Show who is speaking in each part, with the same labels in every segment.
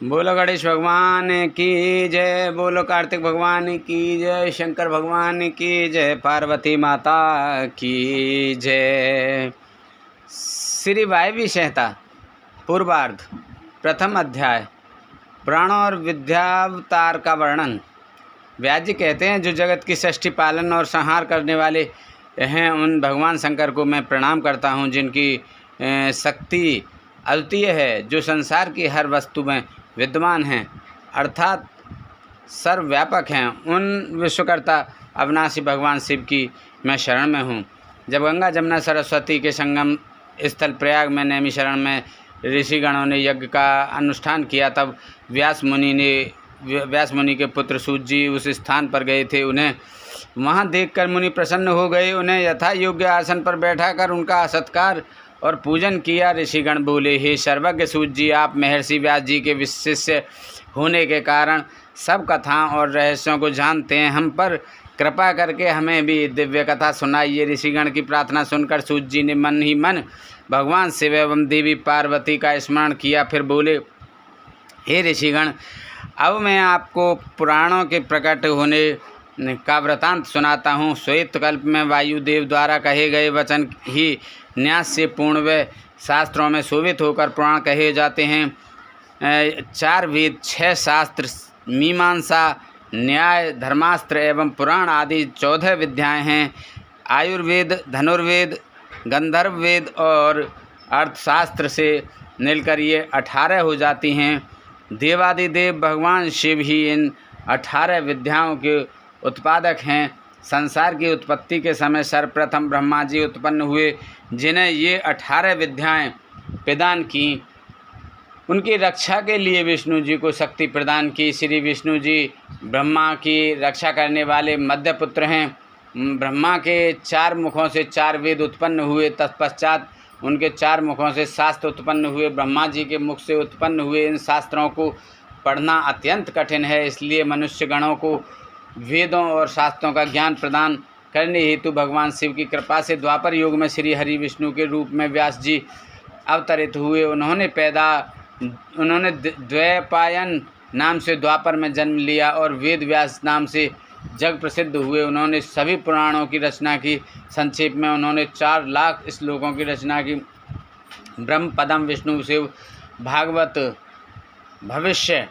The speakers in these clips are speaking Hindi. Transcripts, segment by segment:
Speaker 1: बोलो गणेश भगवान की जय, बोलो कार्तिक भगवान की जय, शंकर भगवान की जय, पार्वती माता की जय। श्री वायवी संहिता पूर्वार्ध प्रथम अध्याय पुराण और विद्यावतार का वर्णन। व्यास जी कहते हैं, जो जगत की सृष्टि पालन और संहार करने वाले हैं उन भगवान शंकर को मैं प्रणाम करता हूँ, जिनकी शक्ति अद्वितीय है, जो संसार की हर वस्तु में विद्यमान हैं अर्थात सर्वव्यापक हैं। उन विश्वकर्ता अविनाशी भगवान शिव की मैं शरण में हूँ। जब गंगा जमुना सरस्वती के संगम स्थल प्रयाग में नैमिषारण्य में ऋषिगणों ने यज्ञ का अनुष्ठान किया, तब व्यास मुनि के पुत्र सूत जी उस स्थान पर गए थे। उन्हें वहाँ देखकर मुनि प्रसन्न हो गए। उन्हें यथा योग्य आसन पर बैठाकर उनका सत्कार और पूजन किया। ऋषिगण बोले, हे सर्वज्ञ सूत जी, आप महर्षि व्यास जी के शिष्य होने के कारण सब कथाओं और रहस्यों को जानते हैं। हम पर कृपा करके हमें भी दिव्य कथा सुनाइए। ऋषिगण की प्रार्थना सुनकर सूत जी ने मन ही मन भगवान शिव एवं देवी पार्वती का स्मरण किया। फिर बोले, हे ऋषिगण, अब मैं आपको पुराणों के प्रकट होने का वृतांत सुनाता हूँ। श्वेत कल्प में वायुदेव द्वारा कहे गए वचन ही न्यास से पूर्ण व शास्त्रों में शोभित होकर पुराण कहे जाते हैं। 4 वेद, 6 शास्त्र, मीमांसा, न्याय, धर्मास्त्र एवं पुराण आदि 14 विद्याएं हैं। आयुर्वेद, धनुर्वेद, गंधर्व वेद और अर्थशास्त्र से मिलकर ये 18 हो जाती हैं। देवादिदेव भगवान शिव ही इन 18 विद्याओं के उत्पादक हैं। संसार की उत्पत्ति के समय सर्वप्रथम ब्रह्मा जी उत्पन्न हुए, जिन्हें ये 18 विद्याएं प्रदान की। उनकी रक्षा के लिए विष्णु जी को शक्ति प्रदान की। श्री विष्णु जी ब्रह्मा की रक्षा करने वाले मध्य पुत्र हैं। ब्रह्मा के 4 मुखों से 4 वेद उत्पन्न हुए। तत्पश्चात उनके 4 मुखों से शास्त्र उत्पन्न हुए। ब्रह्मा जी के मुख से उत्पन्न हुए इन शास्त्रों को पढ़ना अत्यंत कठिन है, इसलिए मनुष्य गणों को वेदों और शास्त्रों का ज्ञान प्रदान करने हेतु भगवान शिव की कृपा से द्वापर युग में श्री हरि विष्णु के रूप में व्यास जी अवतरित हुए। उन्होंने द्वैपायन नाम से द्वापर में जन्म लिया और वेद व्यास नाम से जग प्रसिद्ध हुए। उन्होंने सभी पुराणों की रचना की। संक्षेप में उन्होंने 4 लाख श्लोकों की रचना की। ब्रह्म, पद्म, विष्णु, शिव, भागवत, भविष्य,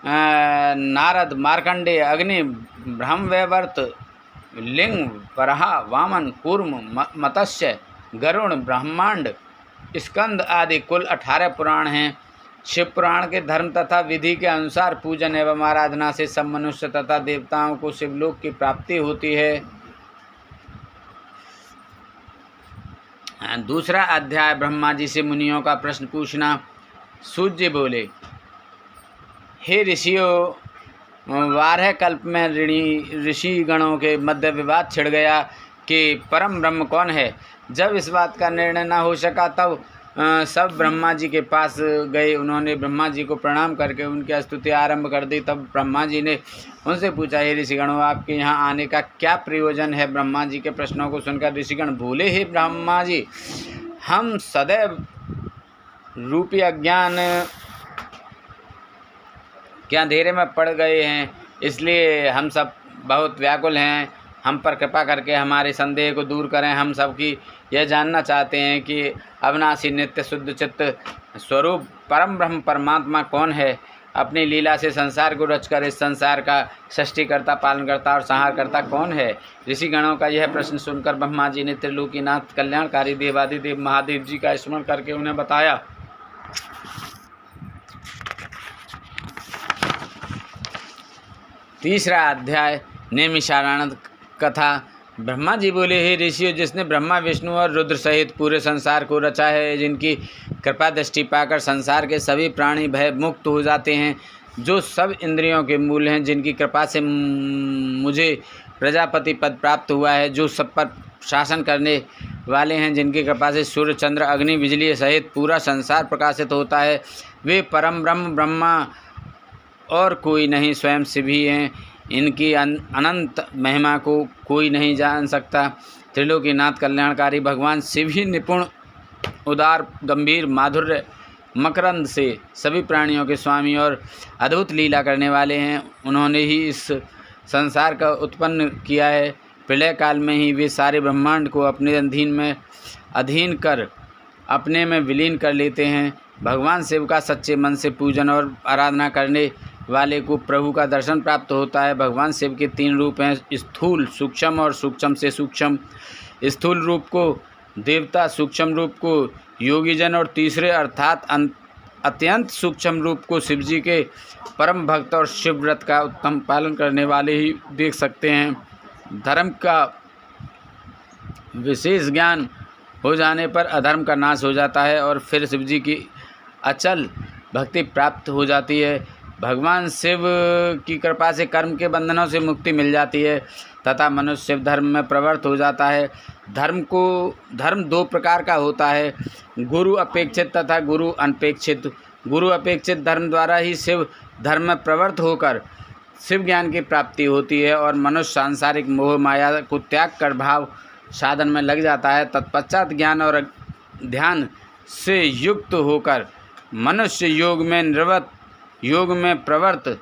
Speaker 1: नारद, मार्कंडेय, अग्नि, ब्रह्मवैवर्त, लिंग, वराह, वामन, कूर्म, मत्स्य, गरुड़, ब्रह्मांड, स्कंद आदि कुल 18 पुराण हैं। शिव पुराण के धर्म तथा विधि के अनुसार पूजन एवं आराधना से सब मनुष्य तथा देवताओं को शिवलोक की प्राप्ति होती है। दूसरा अध्याय ब्रह्मा जी से मुनियों का प्रश्न पूछना। सूत जी बोले, हे ऋषियों, 12 कल्प में ऋषि गणों के मध्य विवाद छिड़ गया कि परम ब्रह्म कौन है। जब इस बात का निर्णय न हो सका तब सब ब्रह्मा जी के पास गए। उन्होंने ब्रह्मा जी को प्रणाम करके उनकी स्तुति आरंभ कर दी। तब ब्रह्मा जी ने उनसे पूछा, हे ऋषिगणों, आपके यहाँ आने का क्या प्रयोजन है। ब्रह्मा जी के प्रश्नों को सुनकर ऋषिगण बोले, हे ब्रह्मा जी, हम सदैव रूपी अज्ञान के अंधेरे में पड़ गए हैं, इसलिए हम सब बहुत व्याकुल हैं। हम पर कृपा करके हमारे संदेह को दूर करें। हम सबकी यह जानना चाहते हैं कि अविनाशी नित्य शुद्ध चित्त स्वरूप परम ब्रह्म परमात्मा कौन है। अपनी लीला से संसार को रचकर इस संसार का सृष्टिकर्ता, पालनकर्ता और संहारकर्ता कौन है। ऋषिगणों का यह प्रश्न सुनकर ब्रह्मा जी ने त्रिलोकीनाथ कल्याणकारी देवादिदेव महादेव जी का स्मरण करके उन्हें बताया। तीसरा अध्याय नैमिषारण्य कथा। ब्रह्मा जी बोले, हे ऋषियों, जिसने ब्रह्मा, विष्णु और रुद्र सहित पूरे संसार को रचा है, जिनकी कृपा दृष्टि पाकर संसार के सभी प्राणी भय मुक्त हो जाते हैं, जो सब इंद्रियों के मूल हैं, जिनकी कृपा से मुझे प्रजापति पद प्राप्त हुआ है, जो सब पर शासन करने वाले हैं, जिनकी कृपा से सूर्य, चंद्र, अग्नि, बिजली सहित पूरा संसार प्रकाशित होता है, वे परम ब्रह्म ब्रह्मा और कोई नहीं, स्वयं शिव ही हैं। इनकी अनंत महिमा को कोई नहीं जान सकता। त्रिलोकीनाथ कल्याणकारी भगवान शिव ही निपुण, उदार, गंभीर, माधुर्य मकरंद से सभी प्राणियों के स्वामी और अद्भुत लीला करने वाले हैं। उन्होंने ही इस संसार का उत्पन्न किया है। प्रलय काल में ही वे सारे ब्रह्मांड को अपने अधीन कर अपने में विलीन कर लेते हैं। भगवान शिव का सच्चे मन से पूजन और आराधना करने वाले को प्रभु का दर्शन प्राप्त होता है। भगवान शिव के 3 रूप हैं, स्थूल, सूक्ष्म और सूक्ष्म से सूक्ष्म। स्थूल रूप को देवता, सूक्ष्म रूप को योगीजन और तीसरे अर्थात अत्यंत सूक्ष्म रूप को शिवजी के परम भक्त और शिव व्रत का उत्तम पालन करने वाले ही देख सकते हैं। धर्म का विशेष ज्ञान हो जाने पर अधर्म का नाश हो जाता है और फिर शिवजी की अचल भक्ति प्राप्त हो जाती है। भगवान शिव की कृपा से कर्म के बंधनों से मुक्ति मिल जाती है तथा मनुष्य शिव धर्म में प्रवृत्त हो जाता है। धर्म 2 प्रकार का होता है, गुरु अपेक्षित तथा गुरु अनपेक्षित। गुरु अपेक्षित धर्म द्वारा ही शिव धर्म में प्रवृत्त होकर शिव ज्ञान की प्राप्ति होती है और मनुष्य सांसारिक मोह माया को त्याग कर भाव साधन में लग जाता है। तत्पश्चात ज्ञान और ध्यान से युक्त होकर मनुष्य योग में प्रवृत्त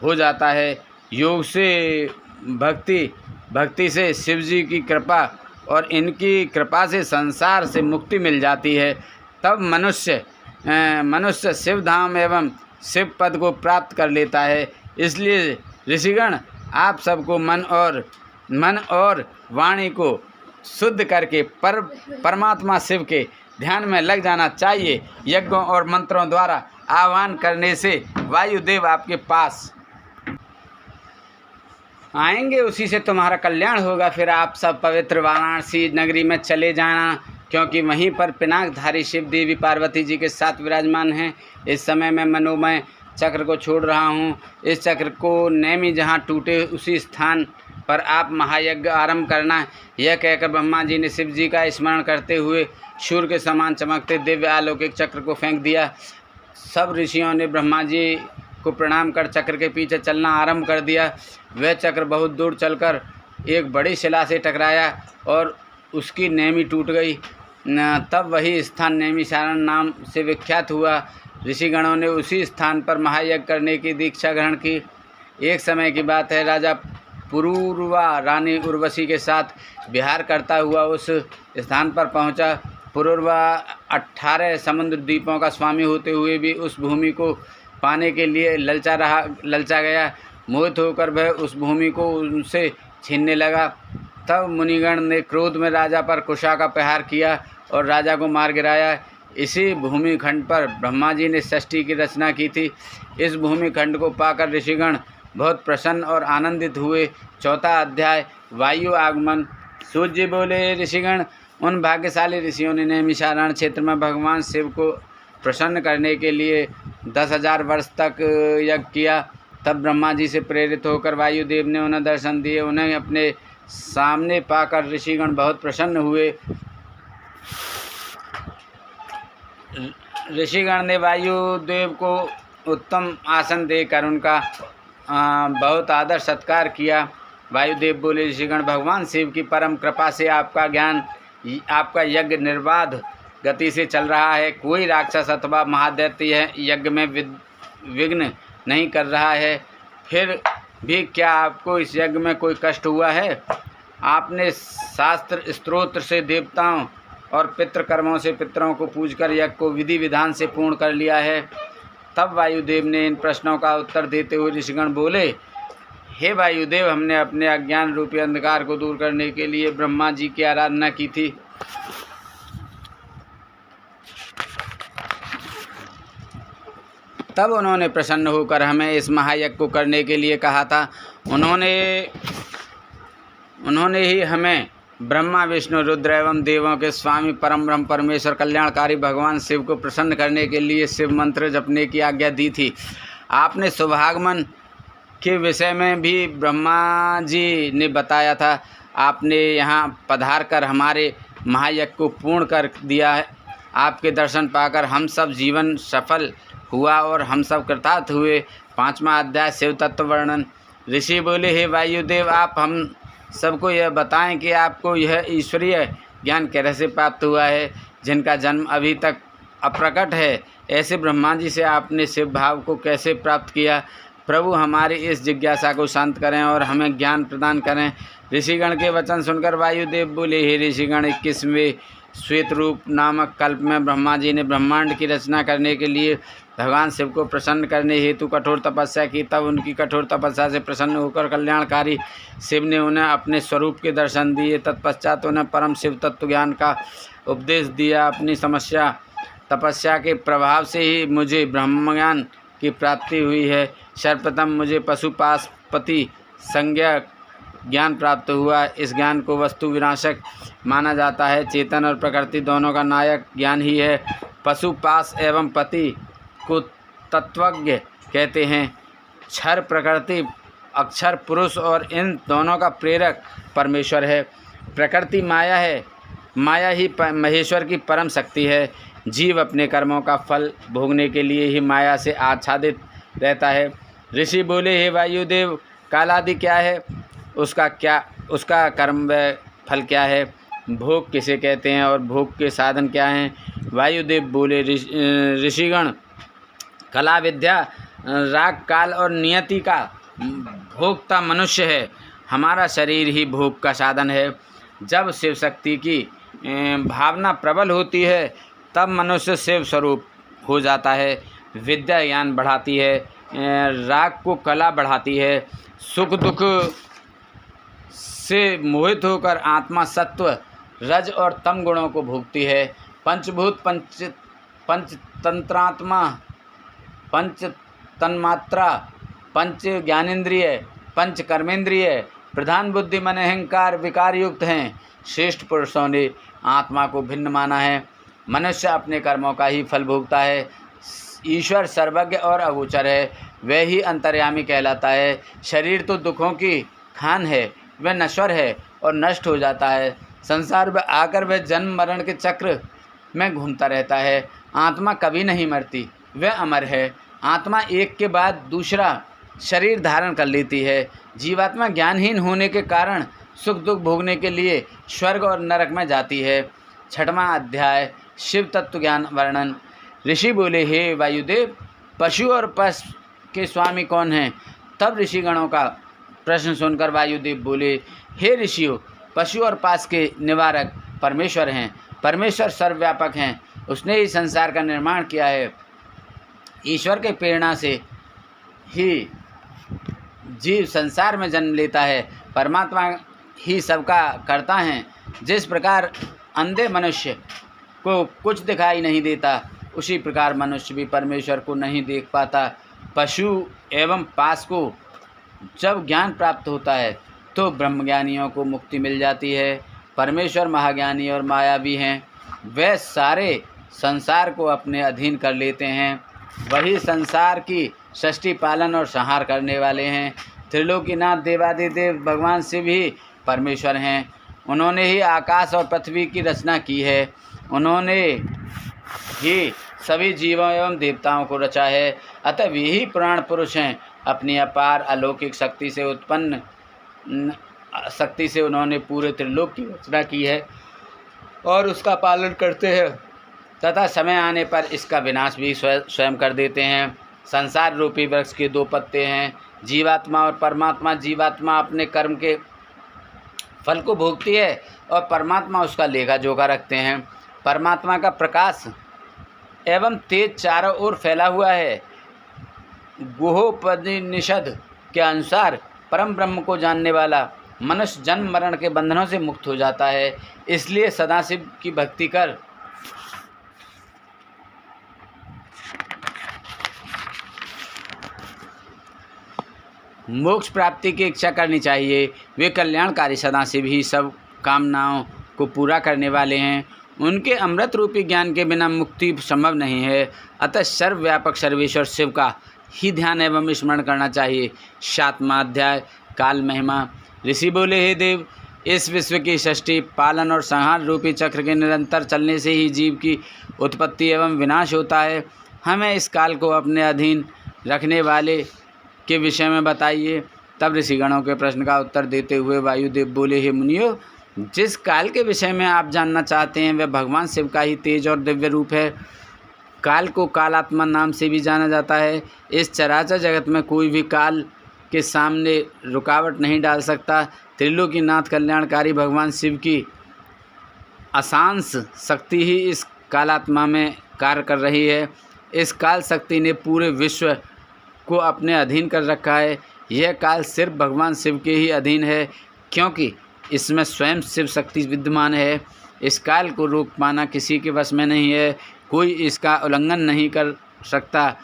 Speaker 1: हो जाता है। योग से भक्ति से शिवजी की कृपा और इनकी कृपा से संसार से मुक्ति मिल जाती है। तब मनुष्य शिव धाम एवं शिव पद को प्राप्त कर लेता है। इसलिए ऋषिगण, आप सबको मन और वाणी को शुद्ध करके परमात्मा शिव के ध्यान में लग जाना चाहिए। यज्ञों और मंत्रों द्वारा आह्वान करने से वायुदेव आपके पास आएंगे, उसी से तुम्हारा कल्याण होगा। फिर आप सब पवित्र वाराणसी नगरी में चले जाना, क्योंकि वहीं पर पिनाकधारी शिव देवी पार्वती जी के साथ विराजमान हैं। इस समय मैं मनोमय चक्र को छोड़ रहा हूँ। इस चक्र को नेमी जहाँ टूटे उसी स्थान पर आप महायज्ञ आरंभ करना। यह कहकर ब्रह्मा जी ने शिव जी का स्मरण करते हुए सूर्य के समान चमकते दिव्य अलौकिक चक्र को फेंक दिया। सब ऋषियों ने ब्रह्मा जी को प्रणाम कर चक्र के पीछे चलना आरंभ कर दिया। वह चक्र बहुत दूर चलकर एक बड़ी शिला से टकराया और उसकी नेमी टूट गई। तब वही स्थान नैमिषारण्य नाम से विख्यात हुआ। ऋषिगणों ने उसी स्थान पर महायज्ञ करने की दीक्षा ग्रहण की। एक समय की बात है, राजा पुरूरवा रानी उर्वशी के साथ विहार करता हुआ उस स्थान पर पहुंचा। पुरूरवा 18 समुद्र द्वीपों का स्वामी होते हुए भी उस भूमि को पाने के लिए ललचा गया। मोहित होकर वह उस भूमि को उनसे छीनने लगा। तब मुनिगण ने क्रोध में राजा पर कुशा का प्रहार किया और राजा को मार गिराया। इसी भूमिखंड पर ब्रह्मा जी ने षष्ठी की रचना की थी। इस भूमिखंड को पाकर ऋषिगण बहुत प्रसन्न और आनंदित हुए। 4था अध्याय, वायु आगमन। सूर्य जी बोले, ऋषिगण, उन भाग्यशाली ऋषियों ने नैमिषारण्य क्षेत्र में भगवान शिव को प्रसन्न करने के लिए 10,000 वर्ष तक यज्ञ किया। तब ब्रह्मा जी से प्रेरित होकर वायुदेव ने उन्हें दर्शन दिए। उन्हें अपने सामने पाकर ऋषिगण बहुत प्रसन्न हुए। ऋषिगण ने वायुदेव को उत्तम आसन देकर उनका बहुत आदर सत्कार किया। वायुदेव बोले, ऋषिगण, भगवान शिव की परम कृपा से आपका यज्ञ निर्बाध गति से चल रहा है। कोई राक्षस अथवा महादैत्य यज्ञ में विघ्न नहीं कर रहा है। फिर भी क्या आपको इस यज्ञ में कोई कष्ट हुआ है? आपने शास्त्र स्तोत्र से देवताओं और पितृकर्मों से पितरों को पूजकर यज्ञ को विधि विधान से पूर्ण कर लिया है। तब वायुदेव ने इन प्रश्नों का उत्तर देते हुए ऋषिगण बोले, हे वायुदेव, हमने अपने अज्ञान रूपी अंधकार को दूर करने के लिए ब्रह्मा जी की आराधना की थी। तब उन्होंने प्रसन्न होकर हमें इस महायज्ञ को करने के लिए कहा था। उन्होंने ही हमें ब्रह्मा विष्णु रुद्र एवं देवों के स्वामी परम ब्रह्म परमेश्वर कल्याणकारी भगवान शिव को प्रसन्न करने के लिए शिव मंत्र जपने की आज्ञा दी थी। आपने सौभागमन के विषय में भी ब्रह्मा जी ने बताया था। आपने यहाँ पधार कर हमारे महायज्ञ को पूर्ण कर दिया है। आपके दर्शन पाकर हम सब जीवन सफल हुआ और हम सब कृतार्थ हुए। 5वां अध्याय, शिव तत्व वर्णन। ऋषि बोले, हे वायुदेव, आप हम सबको यह बताएं कि आपको यह ईश्वरीय ज्ञान कैसे प्राप्त हुआ है, जिनका जन्म अभी तक अप्रकट है, ऐसे ब्रह्मा जी से आपने शिव भाव को कैसे प्राप्त किया? प्रभु हमारी इस जिज्ञासा को शांत करें और हमें ज्ञान प्रदान करें। ऋषिगण के वचन सुनकर वायुदेव बोले, हे ऋषिगण, 21वें श्वेत रूप नामक कल्प में ब्रह्मा जी ने ब्रह्मांड की रचना करने के लिए भगवान शिव को प्रसन्न करने हेतु कठोर तपस्या की। तब उनकी कठोर तपस्या से प्रसन्न होकर कल्याणकारी शिव ने उन्हें अपने स्वरूप के दर्शन दिए। तत्पश्चात उन्हें परम शिव तत्व ज्ञान का उपदेश दिया। अपनी तपस्या के प्रभाव से ही मुझे ब्रह्म ज्ञान की प्राप्ति हुई है। सर्वप्रथम मुझे पशुपाशपति संज्ञा ज्ञान प्राप्त हुआ। इस ज्ञान को वस्तु विनाशक माना जाता है। चेतन और प्रकृति दोनों का नायक ज्ञान ही है। पशुपाश एवं पति को तत्वज्ञ कहते हैं। क्षर प्रकृति, अक्षर पुरुष और इन दोनों का प्रेरक परमेश्वर है। प्रकृति माया है, माया ही महेश्वर की परम शक्ति है। जीव अपने कर्मों का फल भोगने के लिए ही माया से आच्छादित रहता है। ऋषि बोले, हे वायुदेव, कालादि क्या है? उसका कर्म व फल क्या है? भोग किसे कहते हैं और भोग के साधन क्या हैं? वायुदेव बोले, ऋषिगण, कला, विद्या, राग, काल और नियति का भोक्ता मनुष्य है। हमारा शरीर ही भोग का साधन है। जब शिव शक्ति की भावना प्रबल होती है तब मनुष्य शिव स्वरूप हो जाता है। विद्या ज्ञान बढ़ाती है, राग को कला बढ़ाती है, सुख दुख से मोहित होकर आत्मा सत्व, रज और तम गुणों को भोगती है। पंचभूत, पंच तंत्रात्मा, पंच तन्मात्रा, पंच ज्ञानेंद्रिय, पंच कर्मेंद्रिय, प्रधान बुद्धि, मन, अहंकार विकार युक्त हैं। श्रेष्ठ पुरुषों ने आत्मा को भिन्न माना है। मनुष्य अपने कर्मों का ही फल भोगता है। ईश्वर सर्वज्ञ और अगोचर है, वह ही अंतर्यामी कहलाता है। शरीर तो दुखों की खान है, वह नश्वर है और नष्ट हो जाता है। संसार में आकर वह जन्म मरण के चक्र में घूमता रहता है। आत्मा कभी नहीं मरती, वह अमर है। आत्मा एक के बाद दूसरा शरीर धारण कर लेती है। जीवात्मा ज्ञानहीन होने के कारण सुख दुख भोगने के लिए स्वर्ग और नरक में जाती है। 6वां अध्याय, शिव तत्व ज्ञान वर्णन। ऋषि बोले, हे वायुदेव, पशु और पश के स्वामी कौन हैं? तब ऋषिगणों का प्रश्न सुनकर वायुदेव बोले, हे ऋषियों, पशु और पाश के निवारक परमेश्वर हैं। परमेश्वर सर्वव्यापक हैं, उसने ही संसार का निर्माण किया है। ईश्वर के प्रेरणा से ही जीव संसार में जन्म लेता है। परमात्मा ही सबका करता है। जिस प्रकार अंधे मनुष्य को कुछ दिखाई नहीं देता, उसी प्रकार मनुष्य भी परमेश्वर को नहीं देख पाता। पशु एवं पाश को जब ज्ञान प्राप्त होता है तो ब्रह्मज्ञानियों को मुक्ति मिल जाती है। परमेश्वर महाज्ञानी और मायावी हैं, वे सारे संसार को अपने अधीन कर लेते हैं। वही संसार की सृष्टि, पालन और संहार करने वाले हैं। त्रिलोकीनाथ देवादिदेव भगवान शिव ही परमेश्वर हैं। उन्होंने ही आकाश और पृथ्वी की रचना की है। उन्होंने ही सभी जीवों एवं देवताओं को रचा है। अतः वे ही पुराण पुरुष हैं। अपनी अपार अलौकिक शक्ति से उन्होंने पूरे त्रिलोक की रचना की है और उसका पालन करते हैं तथा समय आने पर इसका विनाश भी स्वयं कर देते हैं। संसार रूपी वृक्ष के 2 पत्ते हैं, जीवात्मा और परमात्मा। जीवात्मा अपने कर्म के फल को भोगती है और परमात्मा उसका लेखा जोखा रखते हैं। परमात्मा का प्रकाश एवं तेज चारों ओर फैला हुआ है। गुहोपनिषद के अनुसार परम ब्रह्म को जानने वाला मनुष्य जन्म मरण के बंधनों से मुक्त हो जाता है। इसलिए सदाशिव की भक्ति कर मोक्ष प्राप्ति की इच्छा करनी चाहिए। वे कल्याणकारी सदाशिव ही सब कामनाओं को पूरा करने वाले हैं। उनके अमृत रूपी ज्ञान के बिना मुक्ति संभव नहीं है। अतः सर्वव्यापक सर्वेश्वर शिव का ही ध्यान एवं स्मरण करना चाहिए। 7वां अध्याय, काल महिमा। ऋषि बोले, हे देव, इस विश्व की सृष्टि, पालन और संहार रूपी चक्र के निरंतर चलने से ही जीव की उत्पत्ति एवं विनाश होता है। हमें इस काल को अपने अधीन रखने वाले के विषय में बताइए। तब ऋषिगणों के प्रश्न का उत्तर देते हुए वायुदेव बोले, हे मुनियों, जिस काल के विषय में आप जानना चाहते हैं वह भगवान शिव का ही तेज और दिव्य रूप है। काल को कालात्मा नाम से भी जाना जाता है। इस चराचर जगत में कोई भी काल के सामने रुकावट नहीं डाल सकता। त्रिलोकीनाथ कल्याणकारी भगवान शिव की अशांत शक्ति ही इस कालात्मा में कार्य कर रही है। इस काल शक्ति ने पूरे विश्व को अपने अधीन कर रखा है। यह काल सिर्फ भगवान शिव के ही अधीन है, क्योंकि इसमें स्वयं शिव शक्ति विद्यमान है। इस काल को रोक पाना किसी के वश में नहीं है, कोई इसका उल्लंघन नहीं कर सकता।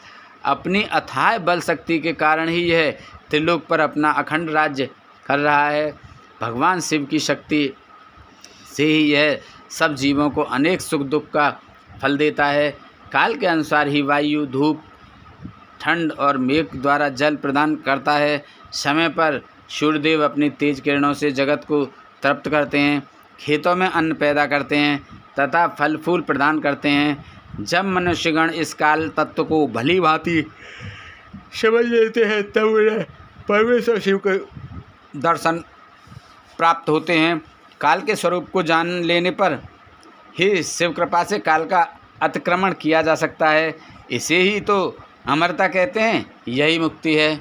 Speaker 1: अपनी अथाह बल शक्ति के कारण ही यह त्रिलोक पर अपना अखंड राज्य कर रहा है। भगवान शिव की शक्ति से ही यह सब जीवों को अनेक सुख दुख का फल देता है। काल के अनुसार ही वायु, धूप, ठंड और मेघ द्वारा जल प्रदान करता है। समय पर सूर्यदेव अपनी तेज किरणों से जगत को तृप्त करते हैं, खेतों में अन्न पैदा करते हैं तथा फल फूल प्रदान करते हैं। जब मनुष्यगण इस काल तत्व को भली भांति समझ लेते हैं तब उन्हें परमेश्वर शिव के दर्शन प्राप्त होते हैं। काल के स्वरूप को जान लेने पर ही शिव कृपा से काल का अतिक्रमण किया जा सकता है। इसे ही तो अमरता कहते हैं, यही मुक्ति है।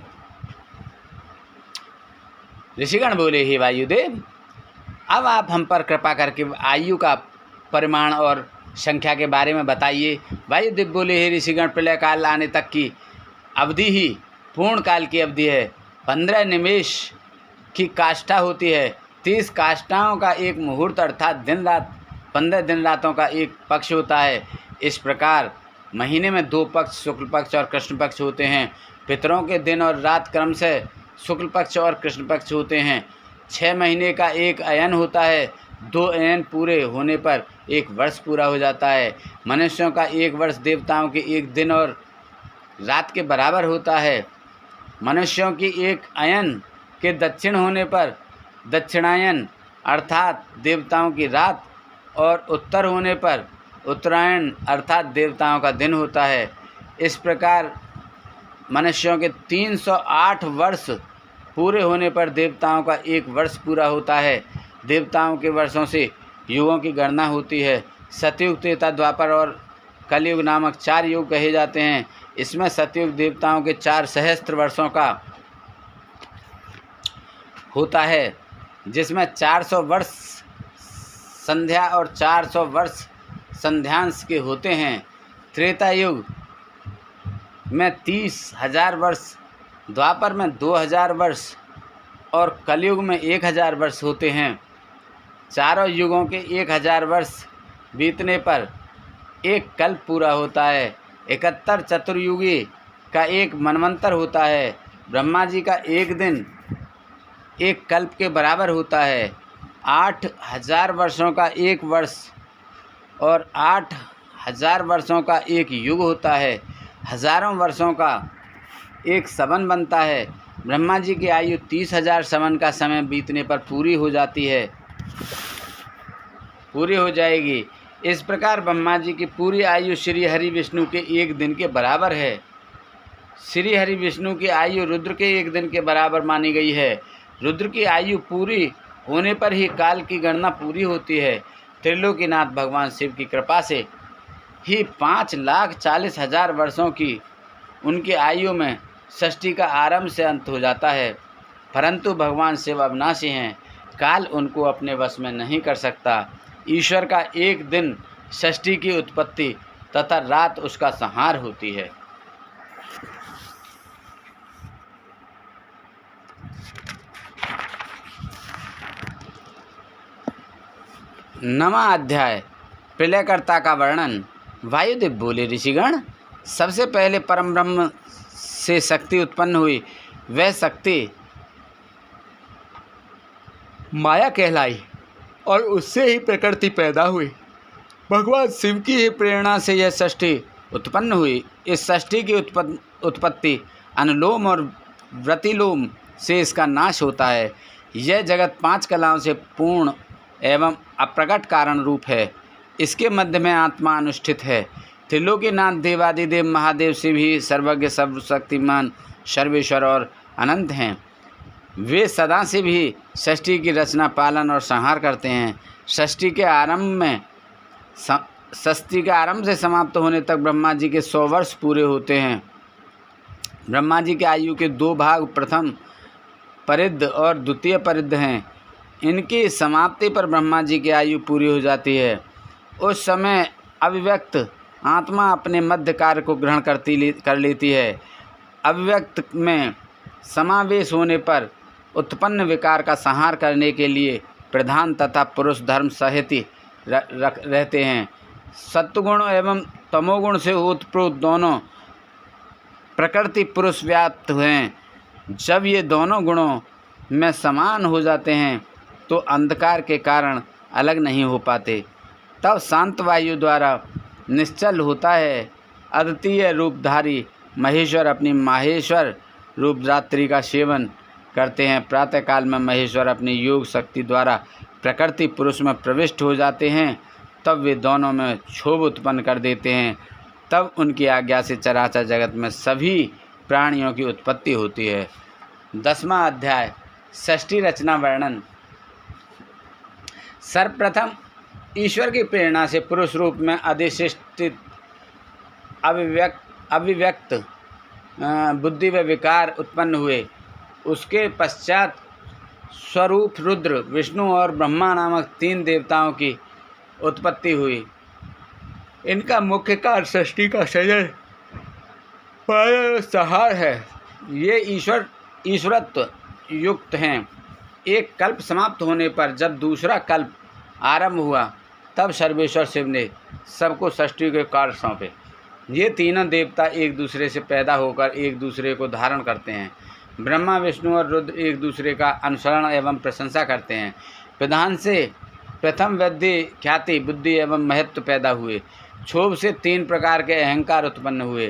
Speaker 1: ऋषिगण बोले, हे वायुदेव, अब आप हम पर कृपा करके आयु का परिमाण और संख्या के बारे में बताइए। वायुदेव बोले, हे ऋषिगण, प्रलय काल आने तक की अवधि ही पूर्ण काल की अवधि है। 15 निमेष की काष्ठा होती है। 30 काष्ठाओं का एक मुहूर्त अर्थात दिन रात 15 दिन रातों का एक पक्ष होता है। इस प्रकार महीने में 2 पक्ष, शुक्ल पक्ष और कृष्ण पक्ष होते हैं। पितरों के दिन और रात क्रम से शुक्ल पक्ष और कृष्ण पक्ष होते हैं। 6 महीने का एक अयन होता है। 2 अयन पूरे होने पर 1 वर्ष पूरा हो जाता है। मनुष्यों का 1 वर्ष देवताओं के 1 दिन और रात के बराबर होता है। मनुष्यों की 1 अयन के दक्षिण होने पर दक्षिणायन अर्थात देवताओं की रात और उत्तर होने पर उत्तरायण अर्थात देवताओं का दिन होता है। इस प्रकार मनुष्यों के 308 वर्ष पूरे होने पर देवताओं का 1 वर्ष पूरा होता है। देवताओं के वर्षों से युगों की गणना होती है। सतयुग, त्रेता, द्वापर और कलयुग नामक 4 युग कहे जाते हैं। इसमें सतयुग देवताओं के 4 सहस्त्र वर्षों का होता है, जिसमें 400 वर्ष संध्या और 400 वर्ष संध्यांश के होते हैं। त्रेता युग में 30,000 वर्ष, द्वापर में 2,000 वर्ष और कलयुग में 1,000 वर्ष होते हैं। चारों युगों के 1,000 वर्ष बीतने पर एक कल्प पूरा होता है। 71 चतुर्युगी का एक मनवंतर होता है। ब्रह्मा जी का एक दिन एक कल्प के बराबर होता है। 8,000 वर्षों का एक वर्ष और 8,000 वर्षों का एक युग होता है। हजारों वर्षों का एक सवन बनता है। ब्रह्मा जी की आयु 30,000 सवन का समय बीतने पर पूरी हो जाएगी। इस प्रकार ब्रह्मा जी की पूरी आयु श्री हरि विष्णु के 1 दिन के बराबर है। श्री हरि विष्णु की आयु रुद्र के 1 दिन के बराबर मानी गई है। रुद्र की आयु पूरी होने पर ही काल की गणना पूरी होती है। त्रिलोकीनाथ भगवान शिव की कृपा से ही 5,40,000 वर्षों की उनकी आयु में षष्ठी का आरंभ से अंत हो जाता है। परंतु भगवान शिव अविनाशी हैं, काल उनको अपने वश में नहीं कर सकता। ईश्वर का एक दिन षष्ठी की उत्पत्ति तथा रात उसका संहार होती है। नवा अध्याय, प्रलयकर्ता का वर्णन। वायुदेव बोले, ऋषिगण, सबसे पहले परम ब्रह्म से शक्ति उत्पन्न हुई। वह शक्ति माया कहलाई और उससे ही प्रकृति पैदा हुई। भगवान शिव की ही प्रेरणा से यह षष्ठी उत्पन्न हुई। इस षष्ठी की उत्पत्ति अनुलोम और व्रतिलोम से इसका नाश होता है। यह जगत 5 कलाओं से पूर्ण एवं अप्रकट कारण रूप है। इसके मध्य में आत्मा अनुष्ठित है। त्रिलोकीनाथ देवादिदेव महादेव शिव ही सर्वज्ञ, सर्वशक्तिमान, सर्वेश्वर और अनंत हैं। वे सदा से भी षष्ठी की रचना, पालन और संहार करते हैं। षष्ठी के आरंभ में षष्ठी के आरंभ से समाप्त होने तक ब्रह्मा जी के 100 वर्ष पूरे होते हैं। ब्रह्मा जी के आयु के 2 भाग प्रथम परिद्ध और द्वितीय परिद्ध हैं। इनकी समाप्ति पर ब्रह्मा जी की आयु पूरी हो जाती है। उस समय अभिव्यक्त आत्मा अपने मध्य कार्य को ग्रहण कर लेती है। अभिव्यक्त में समावेश होने पर उत्पन्न विकार का संहार करने के लिए प्रधान तथा पुरुष धर्म सहित रहते हैं। सत्वगुण एवं तमोगुण से उत्प्रोत दोनों प्रकृति पुरुष व्याप्त हैं। जब ये दोनों गुणों में समान हो जाते हैं तो अंधकार के कारण अलग नहीं हो पाते। तब शांत वायु द्वारा निश्चल होता है। अद्वितीय रूपधारी महेश्वर अपनी माहेश्वर रूपरात्रि का सेवन करते हैं। प्रातःकाल में महेश्वर अपनी योग शक्ति द्वारा प्रकृति पुरुष में प्रविष्ट हो जाते हैं। तब वे दोनों में क्षोभ उत्पन्न कर देते हैं। तब उनकी आज्ञा से चराचर जगत में सभी प्राणियों की उत्पत्ति होती है। 10वां अध्याय षष्ठी रचना वर्णन। सर्वप्रथम ईश्वर की प्रेरणा से पुरुष रूप में अधिष्ठित अभिव्यक्त बुद्धि व विकार उत्पन्न हुए। उसके पश्चात स्वरूप रुद्र, विष्णु और ब्रह्मा नामक 3 देवताओं की उत्पत्ति हुई। इनका मुख्य कार्य सृष्टि का सृजन संहार है। ये ईश्वरत्व युक्त हैं। एक कल्प समाप्त होने पर जब दूसरा कल्प आरंभ हुआ तब सर्वेश्वर शिव ने सबको सृष्टि के कार्य सौंपे। ये तीनों देवता एक दूसरे से पैदा होकर एक दूसरे को धारण करते हैं। ब्रह्मा, विष्णु और रुद्र एक दूसरे का अनुसरण एवं प्रशंसा करते हैं। प्रधान से प्रथम वृद्धि, ख्याति, बुद्धि एवं महत्व पैदा हुए। क्षोभ से 3 प्रकार के अहंकार उत्पन्न हुए।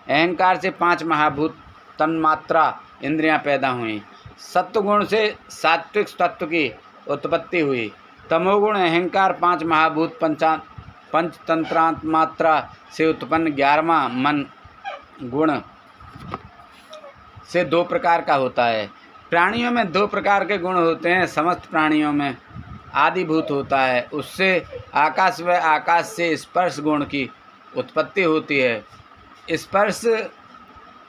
Speaker 1: अहंकार से 5 महाभूत तन्मात्रा इंद्रियां पैदा हुई। सत्वगुण से सात्विक तत्व की उत्पत्ति हुई। तमोगुण अहंकार 5 महाभूत पंचतंत्रात्मात्रा से उत्पन्न 11वां मन गुण से 2 प्रकार का होता है। प्राणियों में 2 प्रकार के गुण होते हैं। समस्त प्राणियों में आदिभूत होता है, उससे आकाश व आकाश से स्पर्श गुण की उत्पत्ति होती है। स्पर्श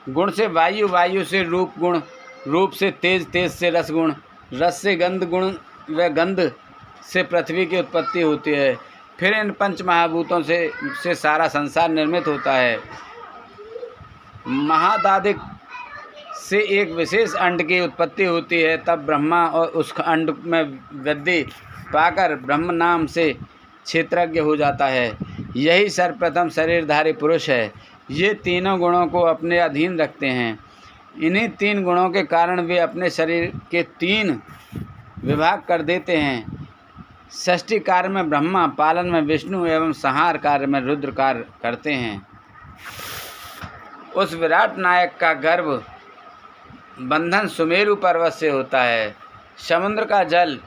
Speaker 1: गुण से वायु, वायु से रूप गुण, रूप से तेज, तेज से रस गुण, रस से गंध गुण व गंध से पृथ्वी की उत्पत्ति होती है। फिर इन 5 महाभूतों से सारा संसार निर्मित होता है। महादादिक से एक विशेष अंड की उत्पत्ति होती है। तब ब्रह्मा और उस अंड में वृद्धि पाकर ब्रह्म नाम से क्षेत्रज्ञ हो जाता है। यही सर्वप्रथम शरीरधारी पुरुष है। ये तीनों गुणों को अपने अधीन रखते हैं। इन्हीं 3 गुणों के कारण वे अपने शरीर के 3 विभाग कर देते हैं। सृष्टि कार्य में ब्रह्मा, पालन में विष्णु एवं संहार कार्य में रुद्र कार्य करते हैं। उस विराट नायक का गर्भ बंधन सुमेरु पर्वत से होता है। समुद्र का जल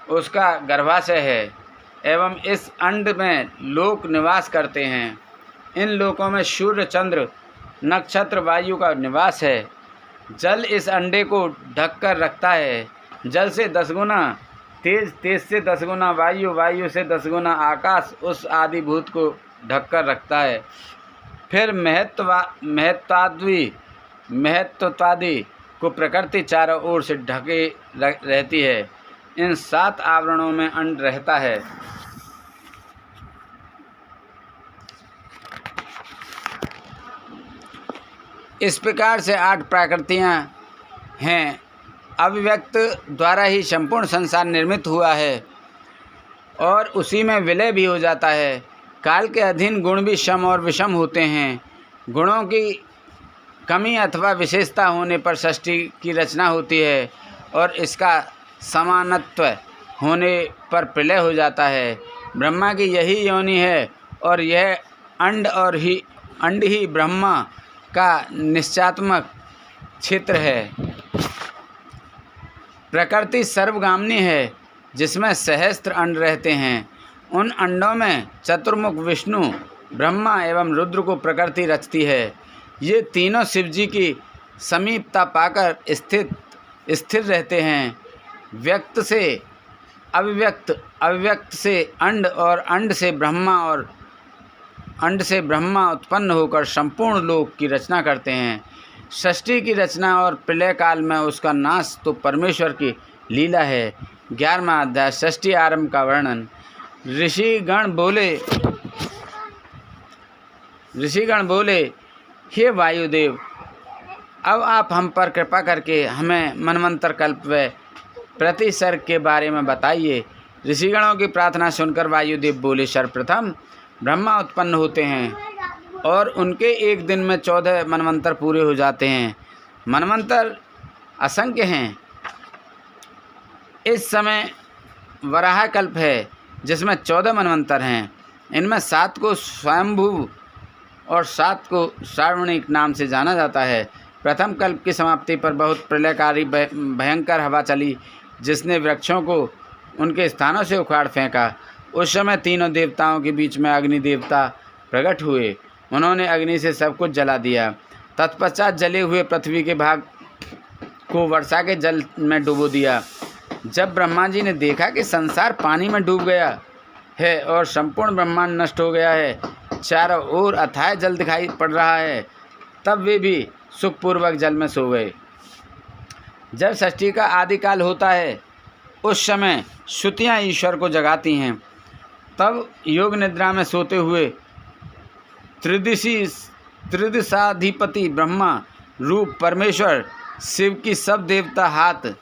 Speaker 1: उसका गर्भाशय है एवं इस अंड में लोक निवास करते हैं। इन लोकों में सूर्य, चंद्र, नक्षत्र, वायु का निवास है। जल इस अंडे को ढककर रखता है। जल से 10 गुना तेज, तेज से 10 गुना वायु, वायु से 10 गुना आकाश उस आदिभूत को ढककर रखता है। फिर महत्वादि को प्रकृति चारों ओर से ढके रहती है। इन 7 आवरणों में अंड रहता है। इस प्रकार से 8 प्रकृतियाँ हैं। अभिव्यक्त द्वारा ही संपूर्ण संसार निर्मित हुआ है और उसी में विलय भी हो जाता है। काल के अधीन गुण भी सम और विषम होते हैं। गुणों की कमी अथवा विशेषता होने पर सृष्टि की रचना होती है और इसका समानत्व होने पर प्रलय हो जाता है। ब्रह्मा की यही योनि है और यह अंड ही ब्रह्मा का निश्चयात्मक क्षेत्र है। प्रकृति सर्वगामिनी है जिसमें सहस्त्र अंड रहते हैं। उन अंडों में चतुर्मुख विष्णु, ब्रह्मा एवं रुद्र को प्रकृति रचती है। ये तीनों शिवजी की समीपता पाकर स्थिर रहते हैं। व्यक्त से अभिव्यक्त, अभिव्यक्त से अंड और अंड से ब्रह्मा और अंड से ब्रह्मा उत्पन्न होकर संपूर्ण लोक की रचना करते हैं। सृष्टि की रचना और प्रलय काल में उसका नाश तो परमेश्वर की लीला है। 11वां अध्याय सृष्टि आरंभ का वर्णन। ऋषिगण बोले, हे वायुदेव, अब आप हम पर कृपा करके हमें मनवंतर कल्प व प्रतिसर्ग के बारे में बताइए। ऋषिगणों की प्रार्थना सुनकर वायुदेव बोले, सर्वप्रथम ब्रह्मा उत्पन्न होते हैं और उनके एक दिन में 14 मनवंतर पूरे हो जाते हैं। मनवंतर असंख्य हैं। इस समय वराह कल्प है जिसमें 14 मनवंतर हैं। इनमें 7 को स्वयंभू और 7 को सार्वणिक नाम से जाना जाता है। प्रथम कल्प की समाप्ति पर बहुत प्रलयकारी भयंकर हवा चली जिसने वृक्षों को उनके स्थानों से उखाड़ फेंका। उस समय तीनों देवताओं के बीच में अग्नि देवता प्रकट हुए। उन्होंने अग्नि से सब कुछ जला दिया। तत्पश्चात जले हुए पृथ्वी के भाग को वर्षा के जल में डुबो दिया। जब ब्रह्मा जी ने देखा कि संसार पानी में डूब गया है और संपूर्ण ब्रह्मांड नष्ट हो गया है, चारों ओर अथाह जल दिखाई पड़ रहा है, तब वे भी सुखपूर्वक जल में सो गए। जब सृष्टि का आदिकाल होता है उस समय श्रुतियाँ ईश्वर को जगाती हैं। तब योग निद्रा में सोते हुए त्रिदिशाधिपति ब्रह्मा रूप परमेश्वर शिव की सब देवता हाथ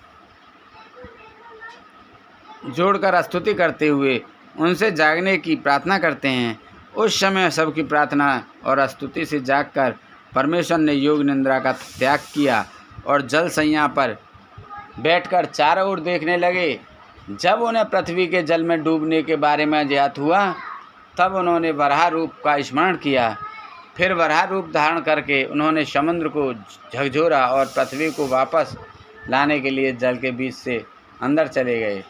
Speaker 1: जोड़कर स्तुति करते हुए उनसे जागने की प्रार्थना करते हैं। उस समय सबकी प्रार्थना और स्तुति से जागकर परमेश्वर ने योग निद्रा का त्याग किया और जल शैया पर बैठकर चारों ओर देखने लगे। जब उन्हें पृथ्वी के जल में डूबने के बारे में ज्ञात हुआ तब उन्होंने वराह रूप का स्मरण किया। फिर वराह रूप धारण करके उन्होंने समुद्र को झकझोरा और पृथ्वी को वापस लाने के लिए जल के बीच से अंदर चले गए।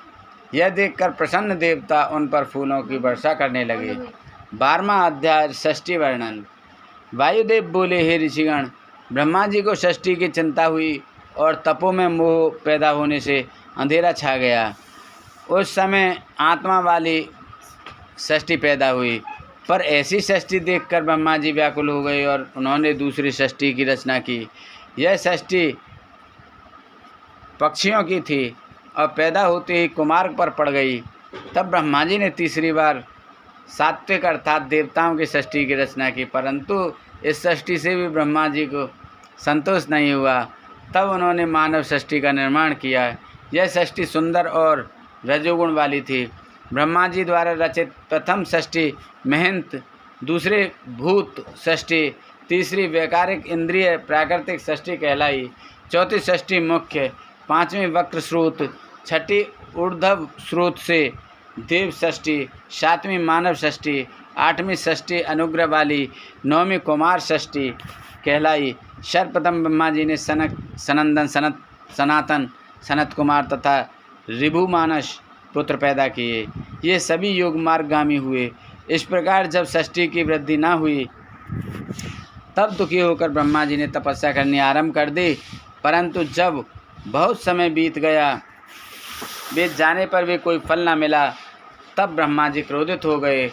Speaker 1: यह देखकर प्रसन्न देवता उन पर फूलों की वर्षा करने लगे। 12वां अध्याय षष्ठी वर्णन। वायुदेव बोले, हे ऋषिगण, ब्रह्मा जी को षष्ठी की चिंता हुई और तपों में मोह पैदा होने से अंधेरा छा गया। उस समय आत्मा वाली षष्ठी पैदा हुई, पर ऐसी षष्ठी देखकर ब्रह्मा जी व्याकुल हो गए और उन्होंने दूसरी षष्ठी की रचना की। यह षष्ठी पक्षियों की थी और पैदा होते ही कुमार्ग पर पड़ गई। तब ब्रह्मा जी ने तीसरी बार सात्विक अर्थात देवताओं की षष्ठी की रचना की, परंतु इस षष्ठी से भी ब्रह्मा जी को संतोष नहीं हुआ। तब उन्होंने मानव षष्ठी का निर्माण किया। यह षष्ठी सुंदर और रजोगुण वाली थी। ब्रह्मा जी द्वारा रचित प्रथम षष्ठी महंत, दूसरी भूत षष्ठी, तीसरी वैकारिक इंद्रिय प्राकृतिक षष्ठी कहलाई, चौथी षष्ठी मुख्य, पांचवीं वक्र स्रोत, छठी ऊर्ध्व स्रोत से देव षष्ठी, सातवीं मानव षष्ठी, आठवीं षष्ठी अनुग्रह वाली, नौवीं कुमार षष्ठी कहलाई। सर्वप्रथम ब्रह्मा जी ने सनक, सनंदन, सनातन, सनत कुमार तथा ऋभुमानस पुत्र पैदा किए। ये सभी योग मार्गगामी हुए। इस प्रकार जब षष्ठी की वृद्धि न हुई तब दुखी होकर ब्रह्मा जी ने तपस्या करनी आरंभ कर दी, परंतु जब बहुत समय बीत जाने पर भी कोई फल न मिला तब ब्रह्मा जी क्रोधित हो गए।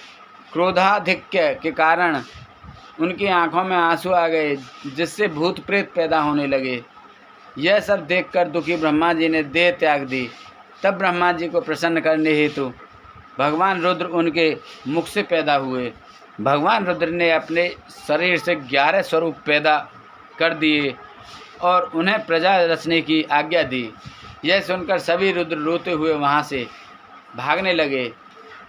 Speaker 1: क्रोधाधिक्य के कारण उनकी आंखों में आंसू आ गए, जिससे भूत प्रेत पैदा होने लगे। यह सब देखकर दुखी ब्रह्मा जी ने देह त्याग दी। तब ब्रह्मा जी को प्रसन्न करने हेतु भगवान रुद्र उनके मुख से पैदा हुए। भगवान रुद्र ने अपने शरीर से 11 स्वरूप पैदा कर दिए और उन्हें प्रजा रचने की आज्ञा दी। यह सुनकर सभी रुद्र रोते हुए वहाँ से भागने लगे।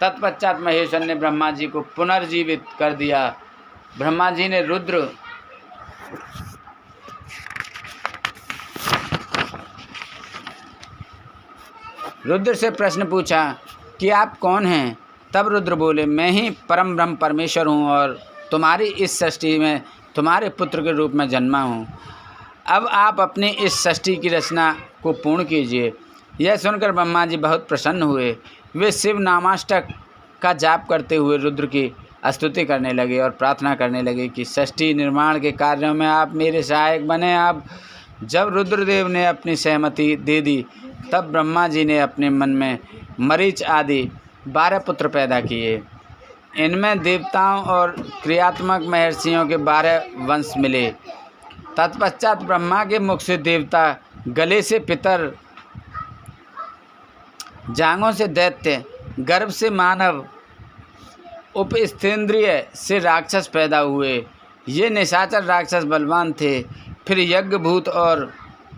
Speaker 1: तत्पश्चात महेश्वर ने ब्रह्मा जी को पुनर्जीवित कर दिया। ब्रह्मा जी ने रुद्र से प्रश्न पूछा कि आप कौन हैं? तब रुद्र बोले, मैं ही परम ब्रह्म परमेश्वर हूँ और तुम्हारी इस सृष्टि में तुम्हारे पुत्र के रूप में जन्मा हूँ। अब आप अपनी इस सृष्टि की रचना को पूर्ण कीजिए। यह सुनकर ब्रह्मा जी बहुत प्रसन्न हुए। वे शिव नामाष्टक का जाप करते हुए रुद्र की स्तुति करने लगे और प्रार्थना करने लगे कि सृष्टि निर्माण के कार्यों में आप मेरे सहायक बने। अब जब रुद्रदेव ने अपनी सहमति दे दी तब ब्रह्मा जी ने अपने मन में मरीच आदि 12 पुत्र पैदा किए। इनमें देवताओं और क्रियात्मक महर्षियों के 12 वंश मिले। तत्पश्चात ब्रह्मा के मुख से देवता, गले से पितर, जांघों से दैत्य, गर्भ से मानव, उपस्थेंद्रिय से राक्षस पैदा हुए। ये निशाचर राक्षस बलवान थे। फिर यज्ञ, भूत और